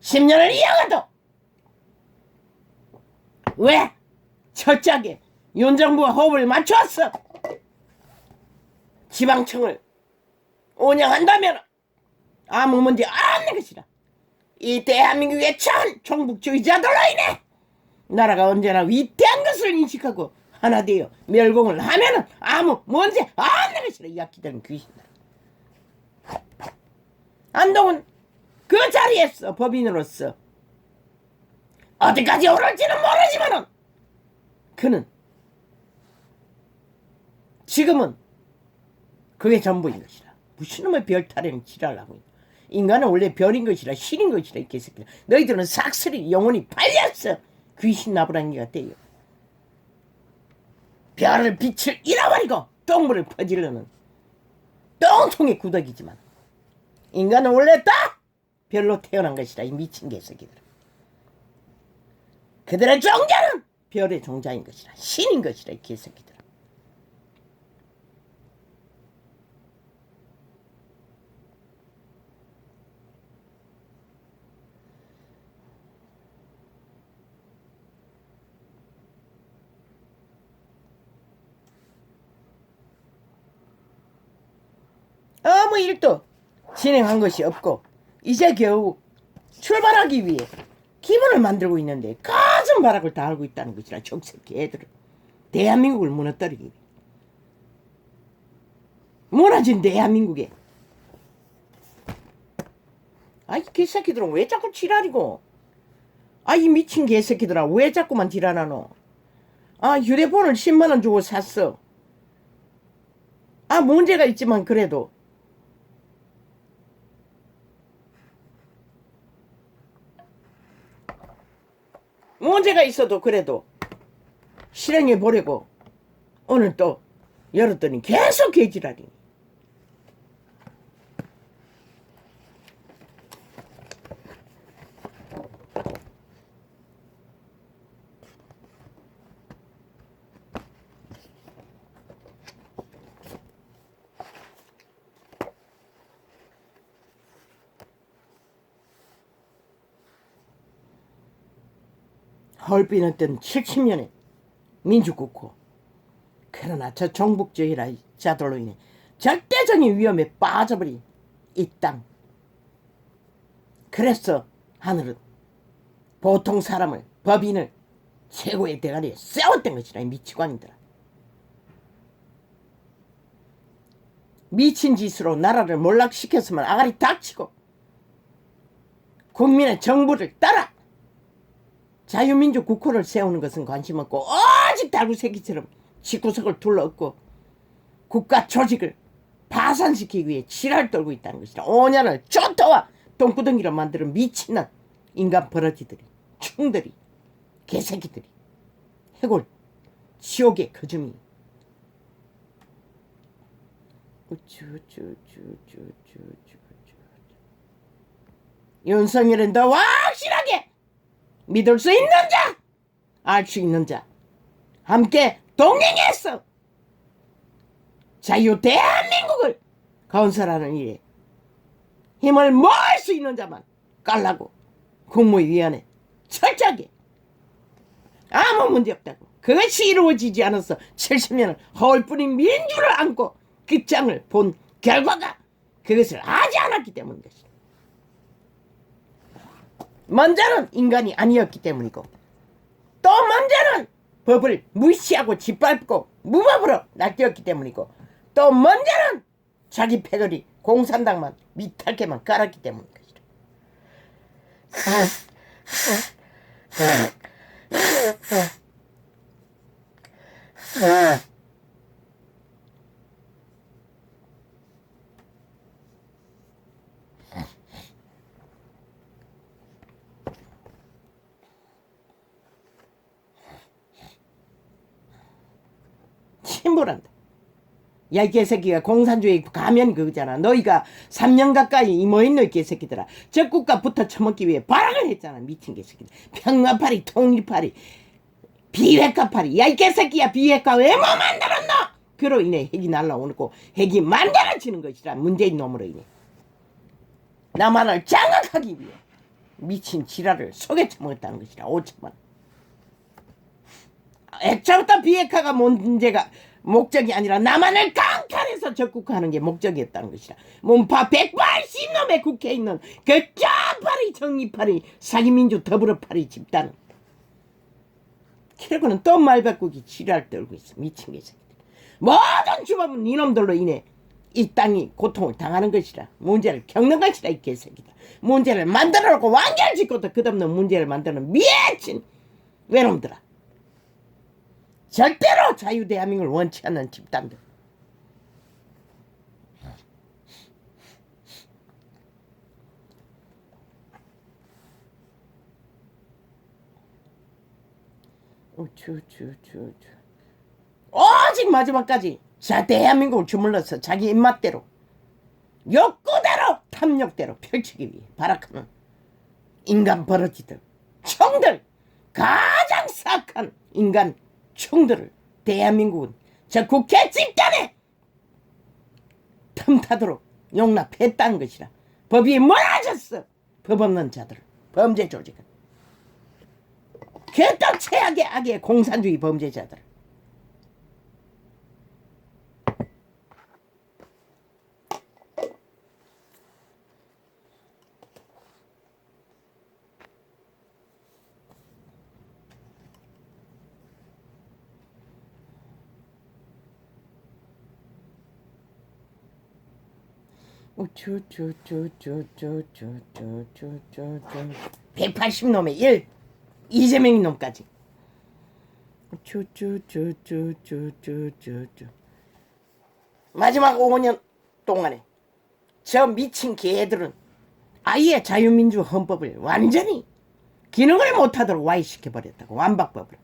10년을 이어가도 왜 철저하게 윤 정부와 호흡을 맞추었어. 지방청을 운영한다면 아무 문제 없는 것이다. 이 대한민국의 총북주의자들로 인해 나라가 언제나 위대한 것을 인식하고 하나 되어 멸공을 하면은 아무 문제 없는 것이다. 이 악기들은 귀신들. 한동훈 그 자리에서 법인으로서 어디까지 오를지는 모르지만은 그는 지금은 그게 전부인 것이라. 무슨 놈의 별 타령 지랄을 하고 있나. 인간은 원래 별인 것이라 신인 것이라. 이 개새끼들. 너희들은 싹쓸이 영혼이 팔렸어. 귀신 나부랑이가 돼요. 별을 빛을 잃어버리고 똥물을 퍼지려는 똥통의 구덕이지만 인간은 원래 다 별로 태어난 것이라. 이 미친 개새끼들. 그들의 종자는 별의 종자인 것이라. 신인 것이라. 이 개새끼들. 아무 일도 진행한 것이 없고 이제 겨우 출발하기 위해 기분을 만들고 있는데 가슴 바락을 다 알고 있다는 것이라 적새끼 애들은 대한민국을 무너뜨리기 위해 무너진 대한민국에 아이 개새끼들은 왜 자꾸 지랄이고 아이 미친 개새끼들아 왜 자꾸만 지랄하노 아 휴대폰을 10만원 주고 샀어 아 문제가 있지만 그래도 문제가 있어도 그래도 실행해 보려고 오늘 또 열었더니 계속 개지랄이 헐비는 뜬 70년의 민주국호 그러나 저 종북주의라 자들로 인해 절대적인 위험에 빠져버린 이 땅 그래서 하늘은 보통 사람을 법인을 최고의 대가리에 세웠던 것이라 미치광이더라 미친 짓으로 나라를 몰락시켰으면 아가리 닥치고 국민의 정부를 따라 자유민주 국호를 세우는 것은 관심 없고 오직 달구새끼처럼 집구석을 둘러엎고 국가 조직을 파산시키기 위해 지랄 떨고 있다는 것이다. 5년을 쪼토와 똥구덩이로 만드는 미친놈 인간 버러지들이 충들이 개새끼들이 해골 지옥의 거줌이 윤석열은 더 확실하게 믿을 수 있는 자, 알 수 있는 자, 함께 동행해서 자유 대한민국을 건설하는 일에 힘을 모을 수 있는 자만 깔라고 국무위원회 철저하게 아무 문제 없다고 그것이 이루어지지 않아서 70년을 허울뿐인 민주를 안고 끝장을 본 결과가 그것을 하지 않았기 때문이다. 먼저는 인간이 아니었기 때문이고 또 먼저는 법을 무시하고 짓밟고 무법으로 낚였기 때문이고 또 먼저는 자기 패거리 공산당만 밑탈게만 깔았기 때문인 것이다. 침몰한다. 야, 이 개새끼가 공산주의 가면 그거잖아. 너희가 3년 가까이 뭐했노 이 개새끼들아. 적국가부터 처먹기 위해 발악을 했잖아. 미친 개새끼들. 평화파리, 통일파리, 비핵화파리. 야, 이 개새끼야, 비핵화 왜 뭐 만들었노? 그로 인해 핵이 날라오고 핵이 만들어지는 것이라. 문재인 놈으로 인해 남한을 장악하기 위해 미친 지랄을 속에 처먹었다는 것이라. 5천만. 애초부터 비핵화가 문제가 목적이 아니라 남한을 강탈해서 적국화하는 게 목적이었다는 것이라. 문파 180놈의 국회에 있는 그 짜파리 정의파리 사기민주 더불어파리 집단은 그러고는 또 말바꾸기 지랄 떨고 있어. 미친 개새끼들. 모든 주범은 이놈들로 인해 이 땅이 고통을 당하는 것이라. 문제를 겪는 것이라. 이 개새끼들. 문제를 만들어 놓고 완결 짓고도 끝없는 문제를 만드는 미친 외놈들아. 절대로 자유 대한민국을 원치 않는 집단들. 오직 마지막까지 자 대한민국을 주물러서 자기 입맛대로 욕구대로 탐욕대로 펼치기 위해 발악하는 인간 버러지들 총들 가장 사악한 인간 총들을 대한민국은 저 국회 집단에 틈타도록 용납했다는 것이라. 법이 무너졌어. 법 없는 자들 범죄 조직은 개떡 최악의 악의 공산주의 범죄자들. 우쭈쭈쭈쭈쭈쭈쭈쭈쭈 180놈의 1 이재명이 놈까지 쭈쭈쭈쭈쭈쭈쭈쭈 마지막 5년 동안에 저 미친 개들은 아예 자유민주 헌법을 완전히 기능을 못하도록 와해시켜버렸다고. 완박법을.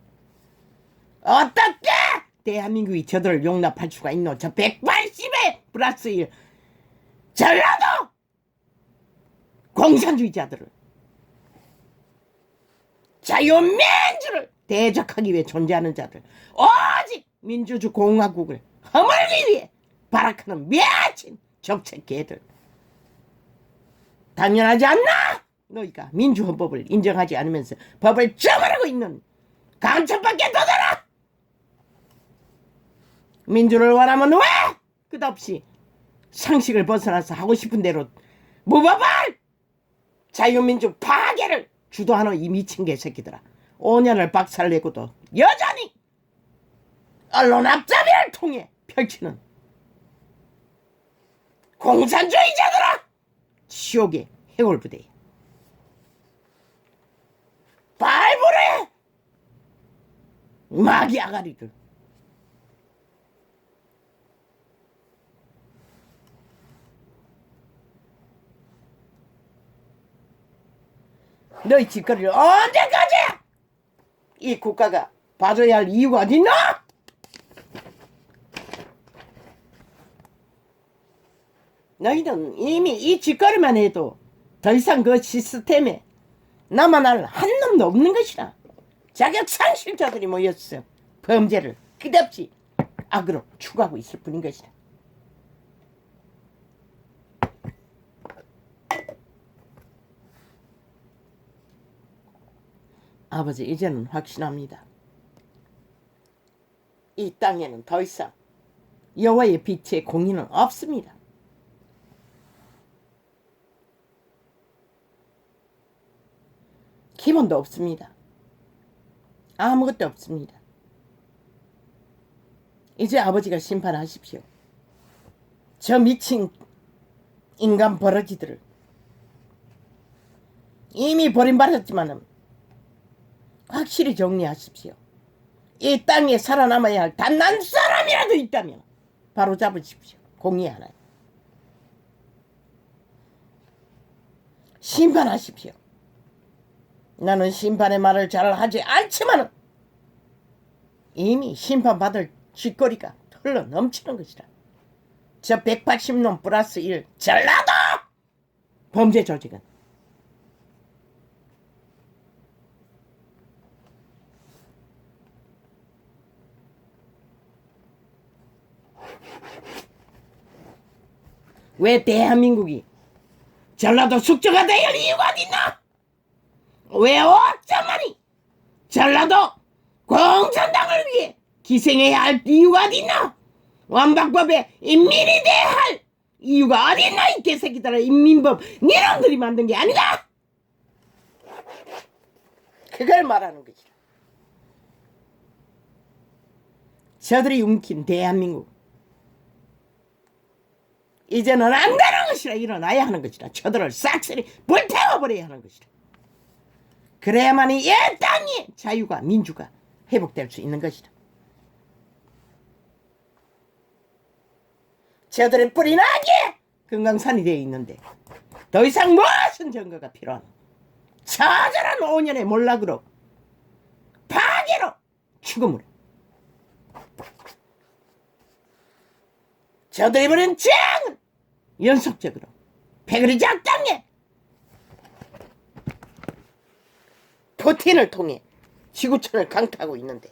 어떻게 대한민국이 저들을 용납할 수가 있노. 저 180에 플러스 1 전라도 공산주의자들을 자유민주를 대적하기 위해 존재하는 자들, 오직 민주주의 공화국을 허물기 위해 발악하는 미친 적체 개들. 당연하지 않나? 너희가 민주헌법을 인정하지 않으면서 법을 저버리고 있는 간첩밖에 더 되라. 민주를 원하면 왜 끝없이 상식을 벗어나서 하고 싶은 대로 무법을 자유민주 파괴를 주도하는 이 미친 개새끼들아. 5년을 박살내고도 여전히 언론 앞잡이를 통해 펼치는 공산주의자들아. 지옥의 해골부대. 발부래 마귀 아가리들. 너희 짓거리를 언제까지 이 국가가 봐줘야 할 이유가 어딨나? 너희는 이미 이 짓거리만 해도 더 이상 그 시스템에 남아날 한 놈도 없는 것이라. 자격 상실자들이 모였어. 범죄를 끝없이 악으로 추구하고 있을 뿐인 것이다. 아버지, 이제는 확신합니다. 이 땅에는 더 이상 여호와의 빛의 공의는 없습니다. 기본도 없습니다. 아무것도 없습니다. 이제 아버지가 심판하십시오. 저 미친 인간 버러지들을. 이미 버림받았지만은 확실히 정리하십시오. 이 땅에 살아남아야 할 단 한 사람이라도 있다면 바로 잡으십시오. 공의하나요. 심판하십시오. 나는 심판의 말을 잘 하지 않지만 이미 심판받을 쥐꼬리가 흘러 넘치는 것이다. 저 180놈 플러스 1 전라도 범죄 조직은 왜 대한민국이 전라도 숙주가 되야 할 이유가 어딨나? 왜 5천만이 전라도 공산당을 위해 기생해야 할 이유가 어딨나? 완박법에 인민이 돼야 할 이유가 어딨나? 이 개새끼들아. 인민법 니놈들이 만든 게 아니다. 그걸 말하는 거지. 저들이 움킨 대한민국 이제는 안 되는 것이라. 일어나야 하는 것이라. 저들을 싹쓸이 불태워버려야 하는 것이라. 그래야만이 이 땅의 자유가 민주가 회복될 수 있는 것이다. 저들은 뿌리 나게 금강산이 되어 있는데 더 이상 무슨 증거가 필요하노? 처절한 5년의 몰락으로 파괴로 죽음으로 저들이 벌인 죄악은 연속적으로 패거리 작당에 푸틴을 통해 지구촌을 강타하고 있는데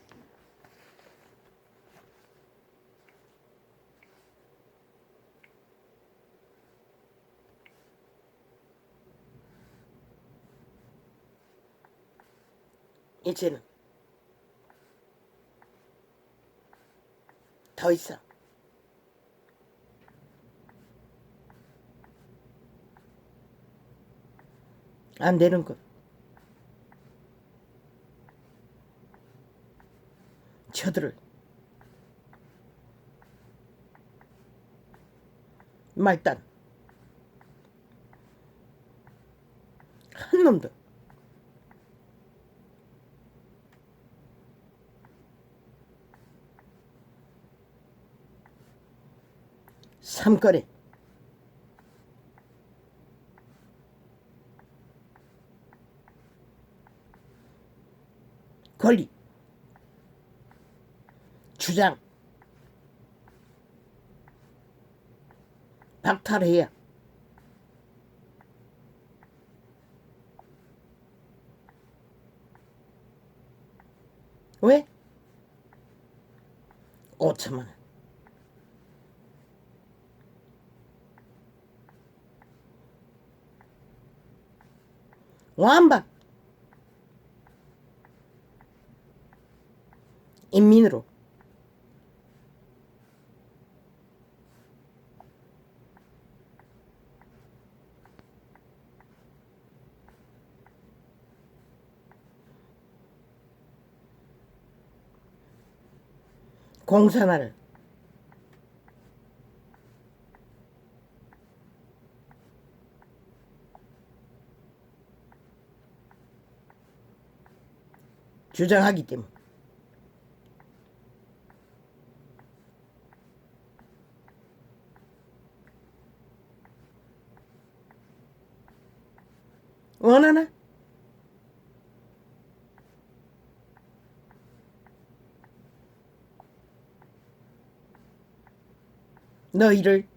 이제는 더 이상 안 되는 것. 저들을 말단 미친놈들. 삼거리. 권리. 주장. 박탈해야. 왜? 5천만 원. 완박. 인민으로. 공산화를. 주장하기 때문에. 원하나? 너희를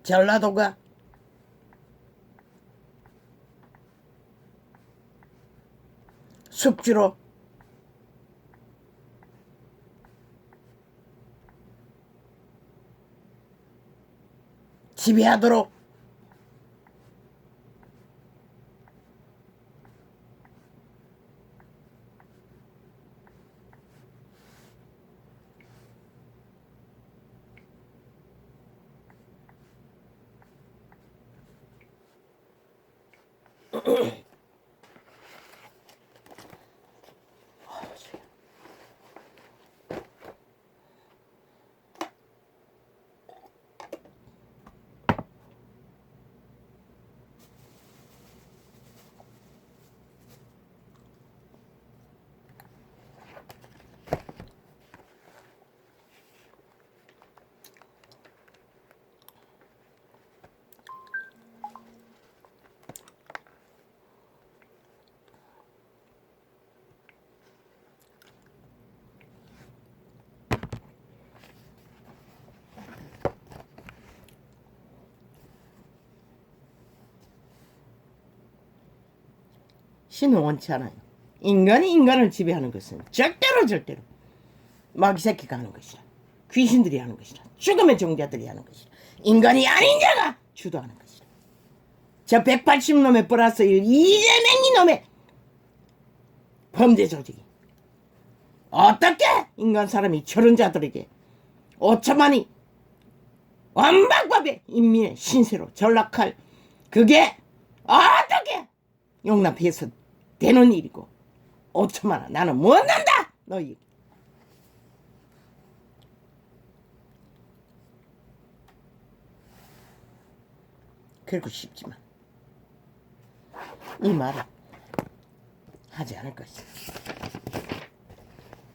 전라도가 숙주로 지배하도록 신은 원치 않아요. 인간이 인간을 지배하는 것은 절대로 마귀 새끼가 하는 것이라, 귀신들이 하는 것이라, 죽음의 종자들이 하는 것이라, 인간이 아닌 자가 주도하는 것이라. 저 180놈의 플러스 1 이재명이 놈의 범죄 조직이 어떻게 인간 사람이 저런 자들에게 5천만이 완박법의 인민의 신세로 전락할, 그게 어떻게 용납해서 되는 일이고, 5천만 원 나는 못 난다. 너희 그러고 싶지만 이 말은 하지 않을 것이다.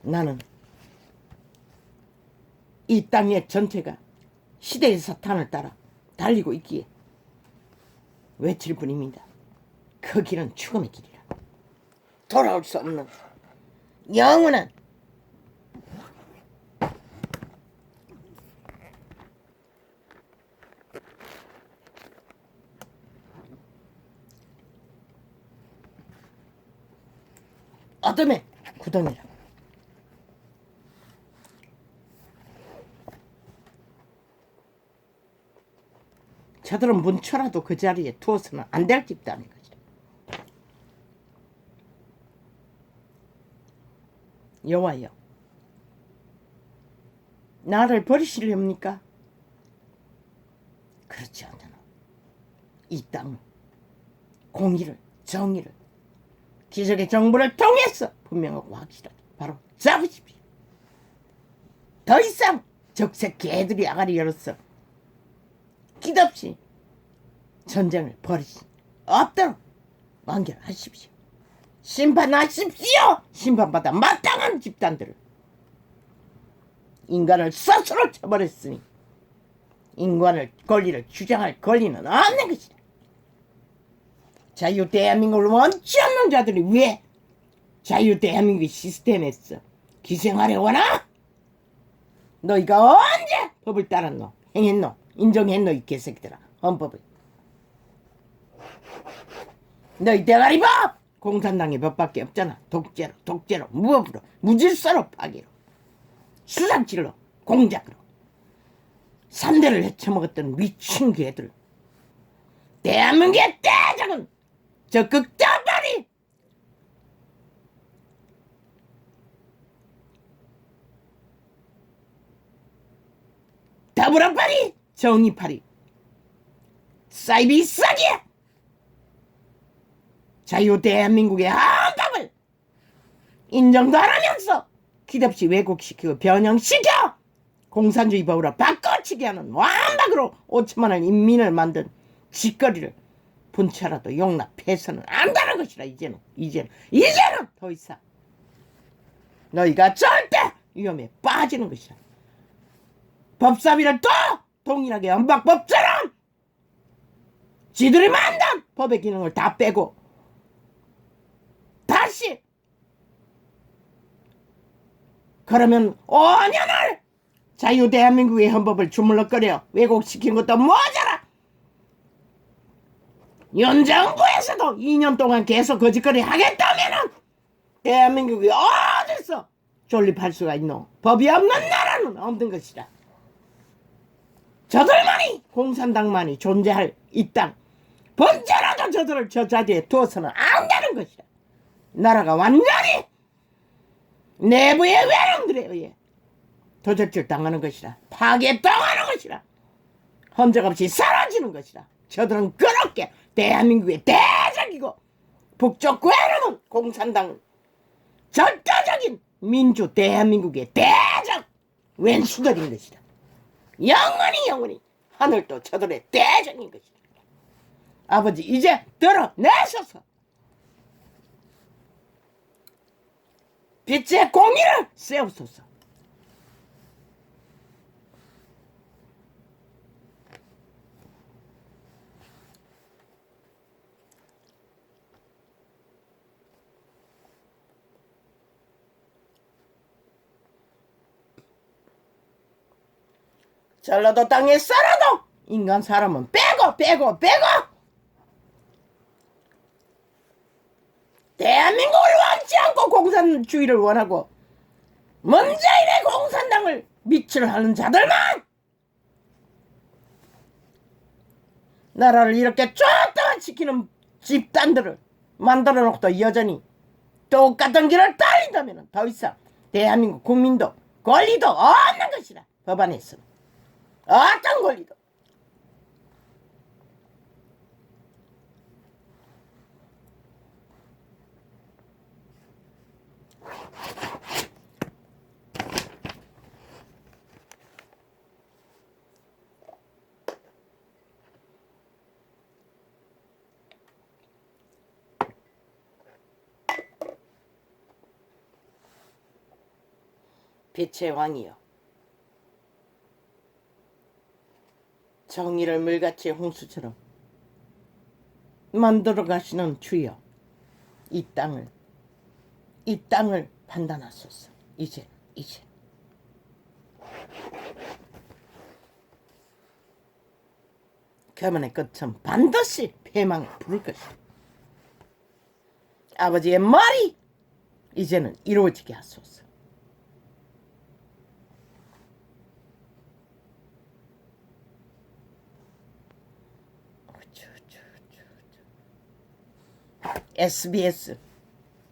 나는 이 땅의 전체가 시대의 사탄을 따라 달리고 있기에 외칠 뿐입니다. 그 길은 죽음의 길이라. 돌아올 수 없는 영원한 어둠의 구덩이라. 저들은 문초라도 그 자리에 두어서는 안 될 집단인 것이라. 여호와여, 나를 버리시렵니까? 그렇지 않잖아. 이 땅 공의를, 정의를, 기적의 정부를 통해서 분명하고 확실하게 바로 잡으십시오. 더 이상 적색 개들이 아가리 열었어. 끝없이 전쟁을 벌이시 없도록 완결하십시오. 심판하십시오. 심판받아 마땅한 집단들을. 인간을 스스로 쳐버렸으니 인간을 권리를 주장할 권리는 없는 것이다. 자유 대한민국을 원치 않는 자들이 왜 자유 대한민국의 시스템에서 기생하려 하나? 너희가 언제 법을 따랐노? 행했노? 인정했노? 이 개새끼들아. 헌법을. 너희 대가리 법! 공산당의 법밖에 없잖아. 독재로, 무법으로, 무질서로, 파괴로, 수상질로, 공작으로 3대를 헤쳐먹었던 미친 개들. 대한민국의 대적은 저 극단파리 더불어파리 정의파리 사이비 싸기야. 자유 대한민국의 헌법을 인정도 안 하면서 기대없이 왜곡시키고 변형시켜 공산주의 법으로 바꿔치기 하는 완박으로 5천만 원 인민을 만든 짓거리를 본체라도 용납해서는 안 되는 것이라. 이제는 더 이상 너희가 절대 위험에 빠지는 것이라. 법사위를 또 동일하게 헌법법처럼 지들이 만든 법의 기능을 다 빼고 다시 그러면 5년을 자유 대한민국의 헌법을 주물럭거려 왜곡시킨 것도 모자라. 윤정부에서도 2년 동안 계속 거짓거리 하겠다면은 대한민국이 어디서 존립할 수가 있노? 법이 없는 나라는 없는 것이다. 저들만이 공산당만이 존재할 이 땅 번째라도 저들을 저 자리에 두어서는 안 되는 것이다. 나라가 완전히 내부의 외령들에 의해 도적질 당하는 것이라. 파괴당하는 것이라. 흔적 없이 사라지는 것이라. 저들은 그렇게 대한민국의 대적이고 북쪽 외령은 공산당 절대적인 민주 대한민국의 대적 왼수들인 것이다. 영원히 하늘도 저들의 대적인 것이다. 아버지 이제 드러내소서. 빛의 공의를 세우소서. 전라도 땅에 살아도 인간 사람은 빼고 대한민국을 원치 않고 공산주의를 원하고 문재인의 공산당을 미치를 하는 자들만 나라를 이렇게 쫓다가 지키는 집단들을 만들어 놓고도 여전히 똑같은 길을 달린다면 더 이상 대한민국 국민도 권리도 없는 것이라. 법안에서 어떤 권리도. 빛의 왕이여, 정의를 물같이 홍수처럼 만들어 가시는 주여, 이 땅을 판단하소서. 이제 가문의 끝은 반드시 패망을 부를 것이다. 아버지의 말이 이제는 이루어지게 하소서. SBS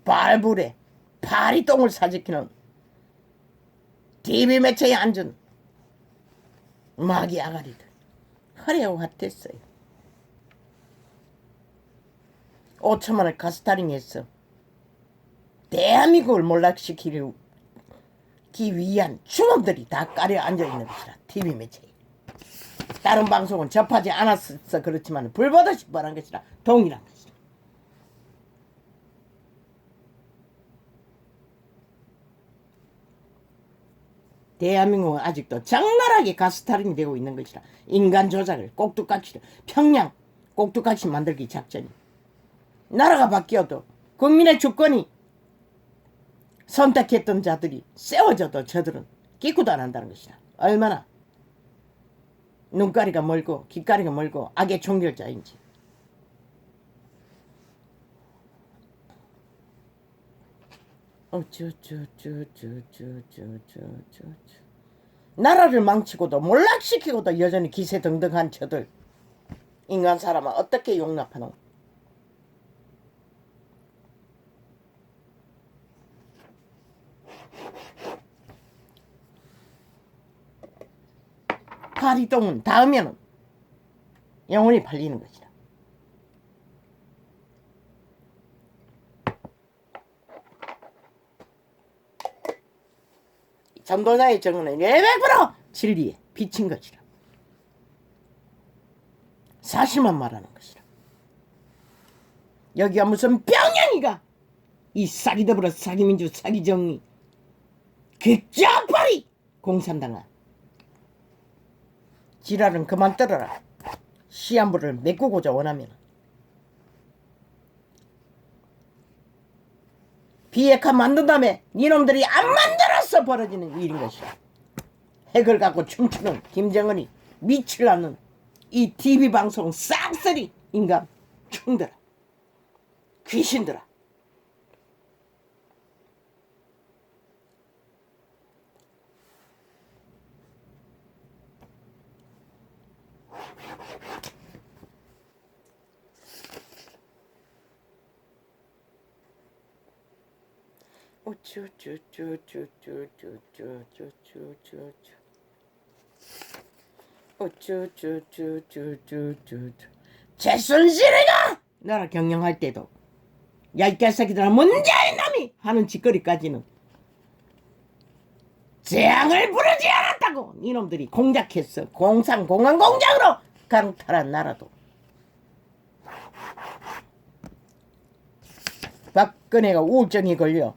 발불에 파리똥을 사지키는 TV 매체에 앉은 마귀 아가리들 허례화됐어요. 5천만 원 가스타링해서 대한민국을 몰락시키려 위한 주놈들이 다 깔려 앉아있는 것이라. TV 매체. 다른 방송은 접하지 않았어 그렇지만 불보듯이 뻔한 것이라. 동일한 것이라. 대한민국은 아직도 적나라하게 가스타링이 되고 있는 것이라. 인간 조작을 꼭두각시 평양 꼭두각시 만들기 작전이. 나라가 바뀌어도 국민의 주권이 선택했던 자들이 세워져도 저들은 기꾸도 안 한다는 것이다. 얼마나 눈가리가 멀고 귓가리가 멀고 악의 종결자인지. 나라를 망치고도 몰락시키고도 여전히 기세등등한 저들. 인간 사람은 어떻게 용납하노? 파리똥은 닿으면 영원히 팔리는 것이다. 전도자의 정은은 200% 진리에 비친 것이라. 사실만 말하는 것이라. 여기가 무슨 병영이가 이 사기더불어 사기민주 사기정의 그 짜파리 공산당아. 지랄은 그만 떨어라. 시한부를 메꾸고자 원하면. 비핵화 만든 다음에 니놈들이 안 만들어서 벌어지는 일인 것이야. 핵을 갖고 춤추는 김정은이 미칠라는 이 TV방송 싹쓸이 인간 충들아. 귀신들아. 최순실이가 나라 경영할 때도 야 이 개새끼들아 문재인 놈이 하는 짓거리까지는 재앙을 부르지 않았다고 이놈들이 공작했어. 공항공장으로 강탈한 나라도. 박근혜가 우울증이 걸려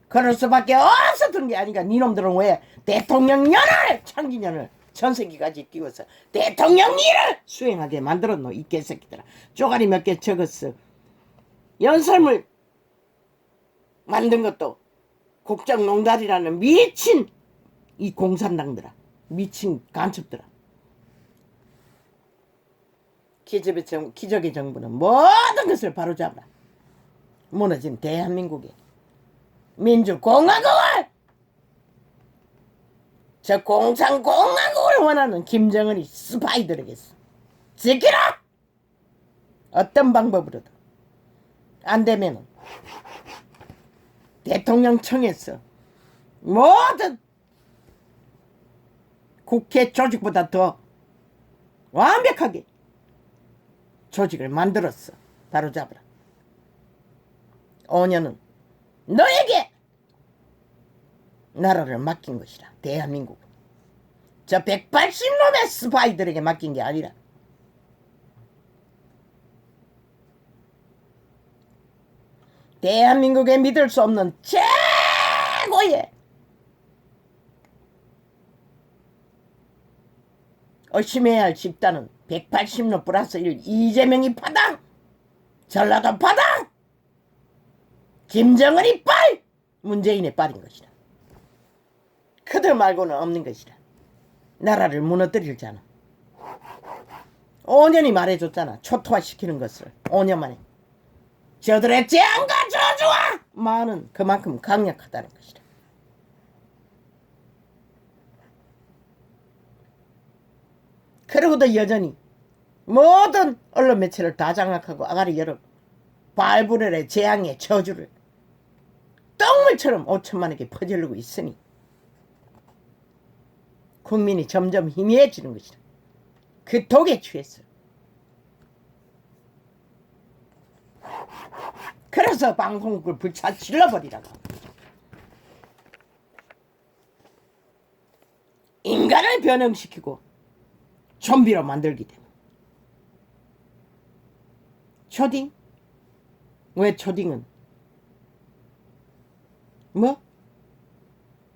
그럴 수밖에 없었던 게 아니까 니놈들은 왜 대통령년을 창기년을 전세기까지 띄워서 대통령 일을 수행하게 만들었노. 이 개새끼들아. 쪼가리 몇 개 적었어. 연설물 만든 것도 국정농단이라는 미친 이 공산당들아. 미친 간첩들아. 기적의 정부는 모든 것을 바로잡아 무너진 대한민국의 민주공화국을 저 공산공화국을 원하는 김정은이 스파이들에게서 지키라! 어떤 방법으로든 안 되면은 대통령청에서 모든 국회 조직보다 더 완벽하게 조직을 만들었어. 바로잡으라. 5년은 너에게 나라를 맡긴 것이라. 대한민국. 저 180놈의 스파이들에게 맡긴 게 아니라. 대한민국에 믿을 수 없는 최고의 의심해야 할 집단은 180놈 플러스 1 이재명이 파당, 전라도 파당, 김정은이 빨, 문재인의 빨인 것이다. 그들 말고는 없는 것이다. 나라를 무너뜨릴 자는 5년이 말해줬잖아. 초토화시키는 것을 5년 만에. 저들의 재앙과 저주와 많은 그만큼 강력하다는 것이다. 그러고도 여전히 모든 언론 매체를 다 장악하고 아가리 열어 발부렐의 재앙의 저주를 똥물처럼 5천만에게 퍼지르고 있으니 국민이 점점 희미해지는 것이다. 그 독에 취했어. 그래서 방송국을 불사질러버리라고. 인간을 변형시키고 좀비로 만들기 때문에. 초딩? 왜 초딩은? 뭐?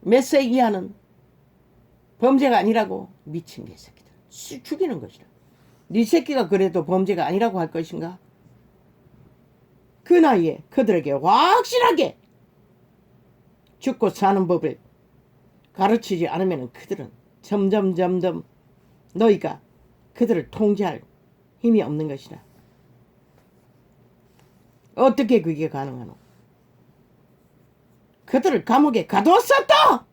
몇 세 이하는 범죄가 아니라고. 미친 개새끼들. 죽이는 것이라. 네 새끼가 그래도 범죄가 아니라고 할 것인가? 그 나이에 그들에게 확실하게 죽고 사는 법을 가르치지 않으면 그들은 점점 너희가 그들을 통제할 힘이 없는 것이다. 어떻게 그게 가능하노? 그들을 감옥에 가두었었다!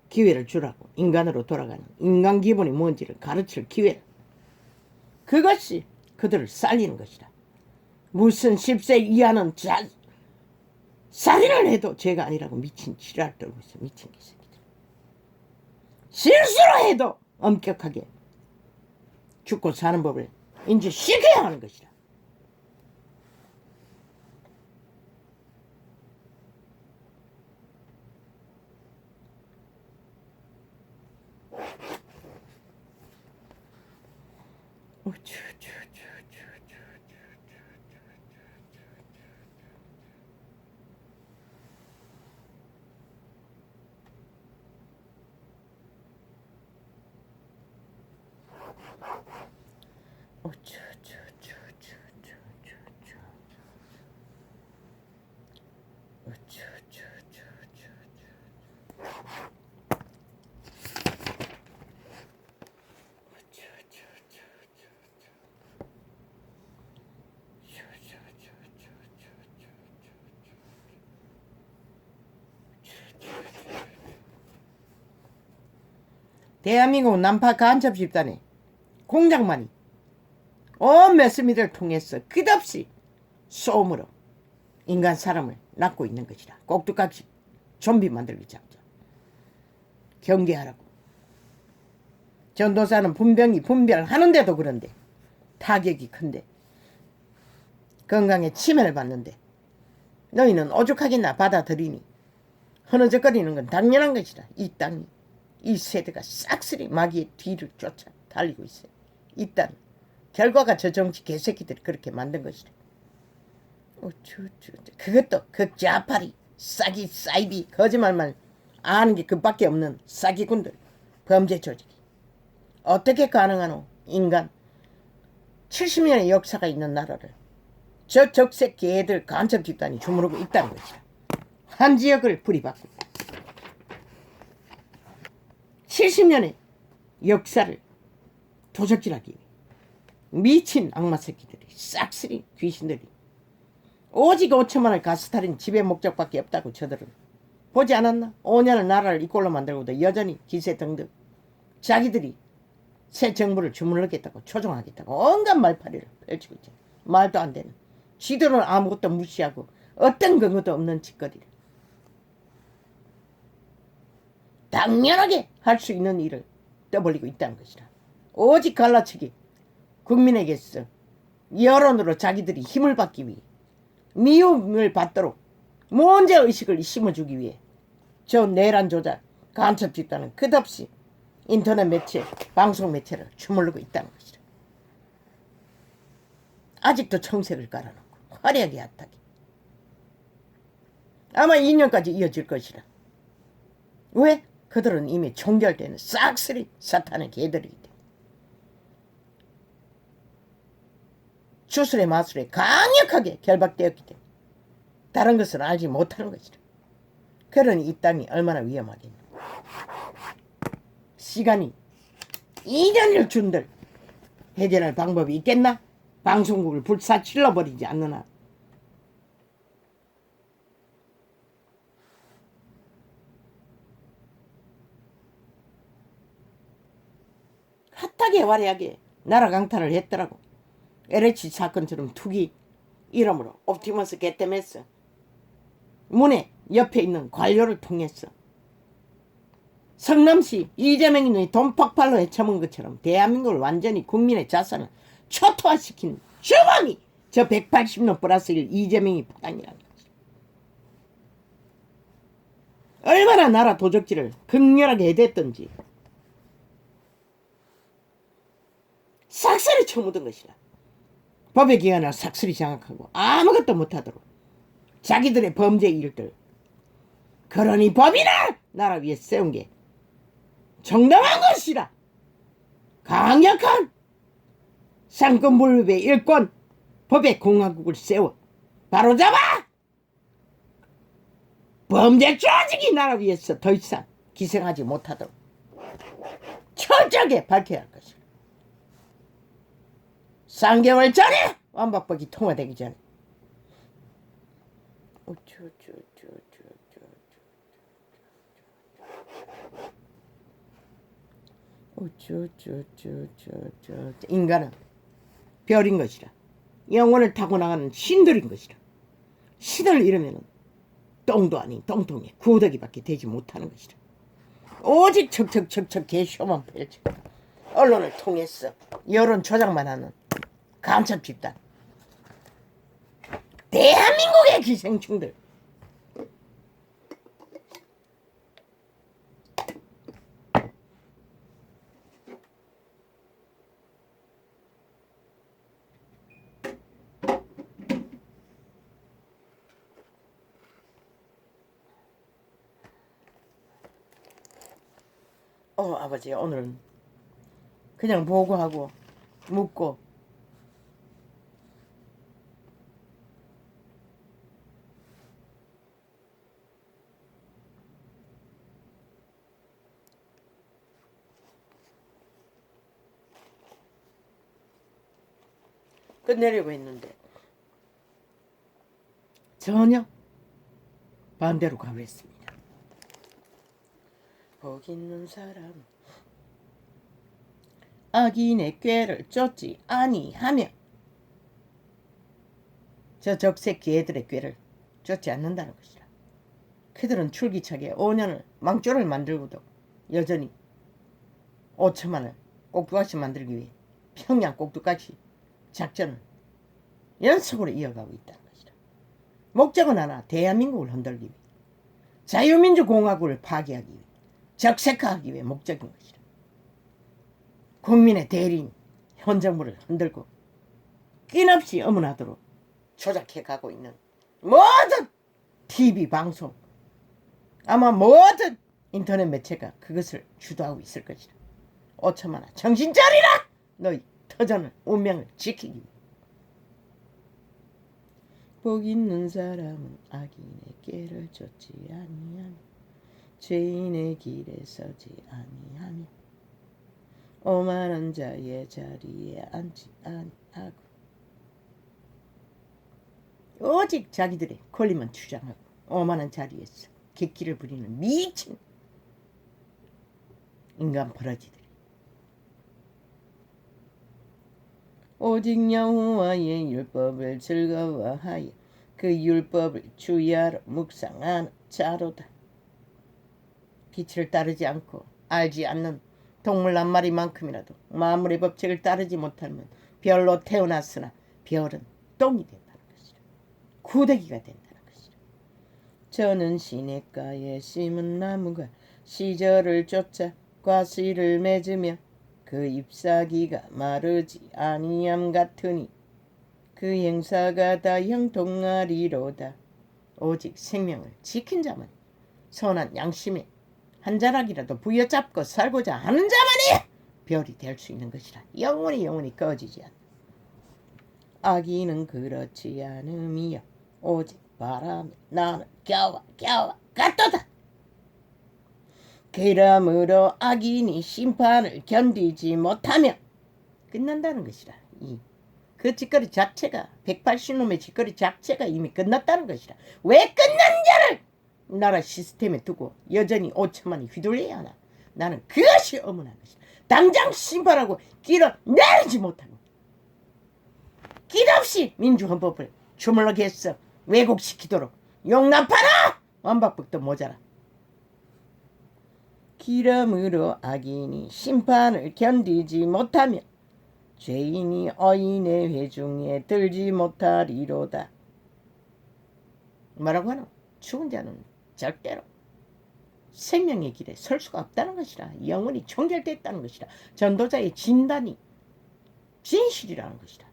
기회를 주라고. 인간으로 돌아가는 인간 기본이 뭔지를 가르칠 기회를. 그것이 그들을 살리는 것이다. 무슨 10세 이하는 살인을 해도 죄가 아니라고 미친 지랄 떨고 있어. 미친 개새끼들. 실수로 해도 엄격하게 죽고 사는 법을 인지시켜야 하는 것이다. 대한민국 난파 간첩 집단의 공작만이 온 매스미디어를 통해서 끝없이 소음으로 인간 사람을 낳고 있는 것이라. 꼭두각시 좀비 만들기 작전. 경계하라고. 전도사는 분별하는데도 그런데 타격이 큰데 건강에 침해를 받는데 너희는 오죽하겠나 받아들이니. 흐느적거리는 건 당연한 것이다. 이 땅이, 이 세대가 싹쓸이 마귀의 뒤를 쫓아 달리고 있어요. 이 땅 결과가 저 정치 개새끼들이 그렇게 만든 것이래. 그것도 그 좌파리 싸기 사이비 거짓말만 아는 게 그밖에 없는 싸기꾼들 범죄 조직이 어떻게 가능하노? 인간 70년의 역사가 있는 나라를 저 적색 개들 간첩 집단이 주무르고 있다는 것이다. 한 지역을 뿌리박고 70년의 역사를 도적질하기 위해 미친 악마 새끼들이 싹쓸이 귀신들이 오직 5천만 원의 가스탈인 지배 목적밖에 없다고 저들은 보지 않았나? 5년을 나라를 이 꼴로 만들고도 여전히 기세등등 자기들이 새 정부를 주물르겠다고 조종하겠다고 온갖 말파리를 펼치고 있죠. 말도 안 되는 지들은 아무것도 무시하고 어떤 근거도 없는 짓거리를 당연하게 할 수 있는 일을 떠벌리고 있다는 것이다. 오직 갈라치기 국민에게서 여론으로 자기들이 힘을 받기 위해 미움을 받도록 문제의식을 심어주기 위해 저 내란 조작 간첩 집단은 끝없이 인터넷 매체, 방송 매체를 주물르고 있다는 것이다. 아직도 청색을 깔아놓고 화려하게 핫하게 아마 2년까지 이어질 것이라. 왜? 그들은 이미 종결되는 싹쓸이 사탄의 개들이기 때문에 주술의 마술에 강력하게 결박되었기 때문에 다른 것을 알지 못하는 것이다. 그러니 이 땅이 얼마나 위험하겠냐. 시간이 2년을 준들 해결할 방법이 있겠나? 방송국을 불사질러버리지 않는 한. 핫하게 화려하게 나라 강탈을 했더라고. LH 사건처럼 투기 이름으로 옵티머스 게테메스 문에 옆에 있는 관료를 통해서 성남시 이재명이 돈 폭발로 헤쳐먹은 것처럼 대한민국을 완전히 국민의 자산을 초토화시킨 주범이 저 180년 플러스 1 이재명이 파당이라는 거지. 얼마나 나라 도적질을 극렬하게 해댔던지 싹쓸이 쳐묻은 것이라. 법의 기관을 싹쓸이 장악하고 아무것도 못하도록 자기들의 범죄 일들, 그러니 법이나 나라 위에 세운 게 정당한 것이라. 강력한 상권분립의 일권 법의 공화국을 세워 바로잡아 범죄 조직이 나라 위에서 더 이상 기생하지 못하도록 철저하게 밝혀야 할 것이다. 3개월 전에 완박법이 통과되기 전에 인간은 별인 것이라. 영혼을 타고 나가는 신들인 것이라. 신을 잃으면 똥도 아닌 똥통에 구더기밖에 되지 못하는 것이라. 오직 척척척척 개쇼만 펼쳐 언론을 통해서 여론 조작만 하는 간첩 집단, 대한민국의 기생충들. 아버지, 오늘은 그냥 보고하고 묻고 끝내려고 했는데 전혀 반대로 가버렸습니다. 복 있는 사람 악인의 꾀를 쫓지 아니하며, 저 적색 개들의 꾀를 쫓지 않는다는 것이라. 그들은 줄기차게 5년을 망조를 만들고도 여전히 5천만을 꼭두가시 만들기 위해 평양 꼭두가시 작전을 연속으로 이어가고 있다는 것이라. 목적은 하나, 대한민국을 흔들기 위해, 자유민주공화국을 파괴하기 위해, 적색화하기 위해 목적인 것이라. 국민의 대리인 현 정부를 흔들고 끊임없이 엄문하도록 조작해가고 있는 모든 TV 방송, 아마 모든 인터넷 매체가 그것을 주도하고 있을 것이라. 5천만아, 정신 차리라! 너희 터전을, 운명을 지키기 위해. 복 있는 사람은 악인의 꾀를 쫓지 아니하며 죄인의 길에 서지 아니하며 오만한 자의 자리에 앉지 아니하고, 오직 자기들의 권리만 주장하고 오만한 자리에서 객기를 부리는 미친 인간 버러지들이, 오직 여호와의 율법을 즐거워하여 그 율법을 주야로 묵상하는 자로다. 빛을 따르지 않고 알지 않는 동물 한 마리만큼이라도 만물의 법칙을 따르지 못하면 별로 태어났으나 별은 똥이 된다는 것이라. 구더기가 된다는 것이라. 저는 시냇가에 심은 나무가 시절을 쫓아 과실을 맺으며 그 잎사귀가 마르지 아니함 같으니 그 행사가 다 형통하리로다. 오직 생명을 지킨 자만, 선한 양심에 한 자락이라도 부여잡고 살고자 하는 자만이 별이 될 수 있는 것이라. 영원히 꺼지지 않는. 악인은 그렇지 않음이여 오직 바람에 나는 겨와 같도다. 그러므로 악인이 심판을 견디지 못하며 끝난다는 것이라. 그 짓거리 자체가, 180놈의 짓거리 자체가 이미 끝났다는 것이라. 왜 끝난 자를 나라 시스템에 두고 여전히 5천만이 휘둘려야 하나. 나는 그것이 어머한 것이다. 당장 심판하고 끼어내리지 못하고 끝없이 민주헌법을 주물럭 해서 왜곡시키도록 용납하라. 완박법도 모자라. 기름으로 악인이 심판을 견디지 못하며 죄인이 어인의 회중에 들지 못하리로다. 뭐라고 하노? 죽은 자는 절대로 생명의 길에 설 수가 없다는 것이라. 영혼이 총결됐다는 것이라. 전도자의 진단이 진실이라는 것이라.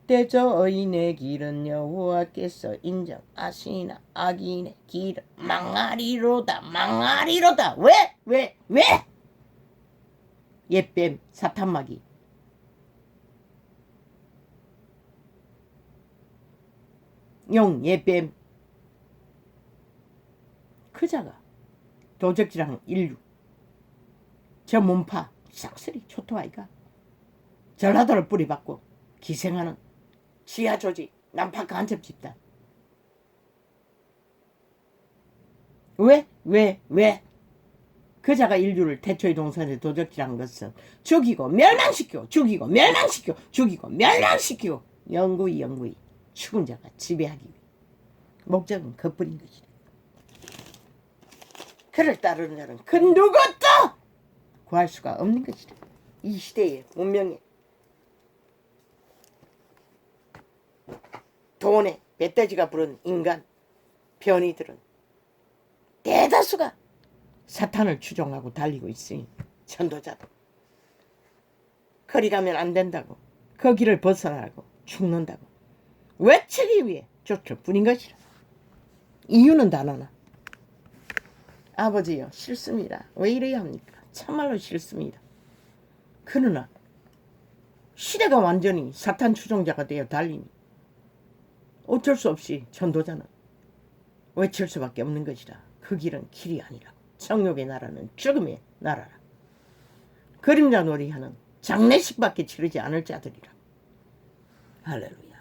대저 어인의 길은 여호와께서 인정하시나 악인의 길은 망하리로다. 망하리로다. 왜? 옛뱀 사탄마귀 용 옛뱀 그자가 도적질하는 인류 저 몸파 싹쓸이 초토아이가 전라도를 뿌리박고 기생하는 지하조직 난파 간첩 집단. 왜? 그자가 인류를 태초의 동산에 도적질한 것은 죽이고 멸망시키고 영구히 죽은 자가 지배하기 위해 목적은 그뿐인 것이다. 그를 따르는 자는 그 누구도 구할 수가 없는 것이다. 이 시대의 문명에 돈에 멧돼지가 부른 인간 변이들은 대다수가 사탄을 추종하고 달리고 있으니 전도자도 거리 가면 안 된다고 그 길을 벗어나고 죽는다고 외치기 위해 쫓을 뿐인 것이라. 이유는 단하나 아버지요 싫습니다. 왜 이래야 합니까? 참말로 싫습니다. 그러나 시대가 완전히 사탄 추종자가 되어 달리니 어쩔 수 없이 전도자는 외칠 수밖에 없는 것이라. 그 길은 길이 아니라 정욕의 나라는 죽음의 나라라. 그림자 놀이하는 장례식밖에 치르지 않을 자들이라. 할렐루야.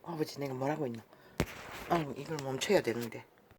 아버지 내가 뭐라고 했나? 이걸 멈춰야 되는데.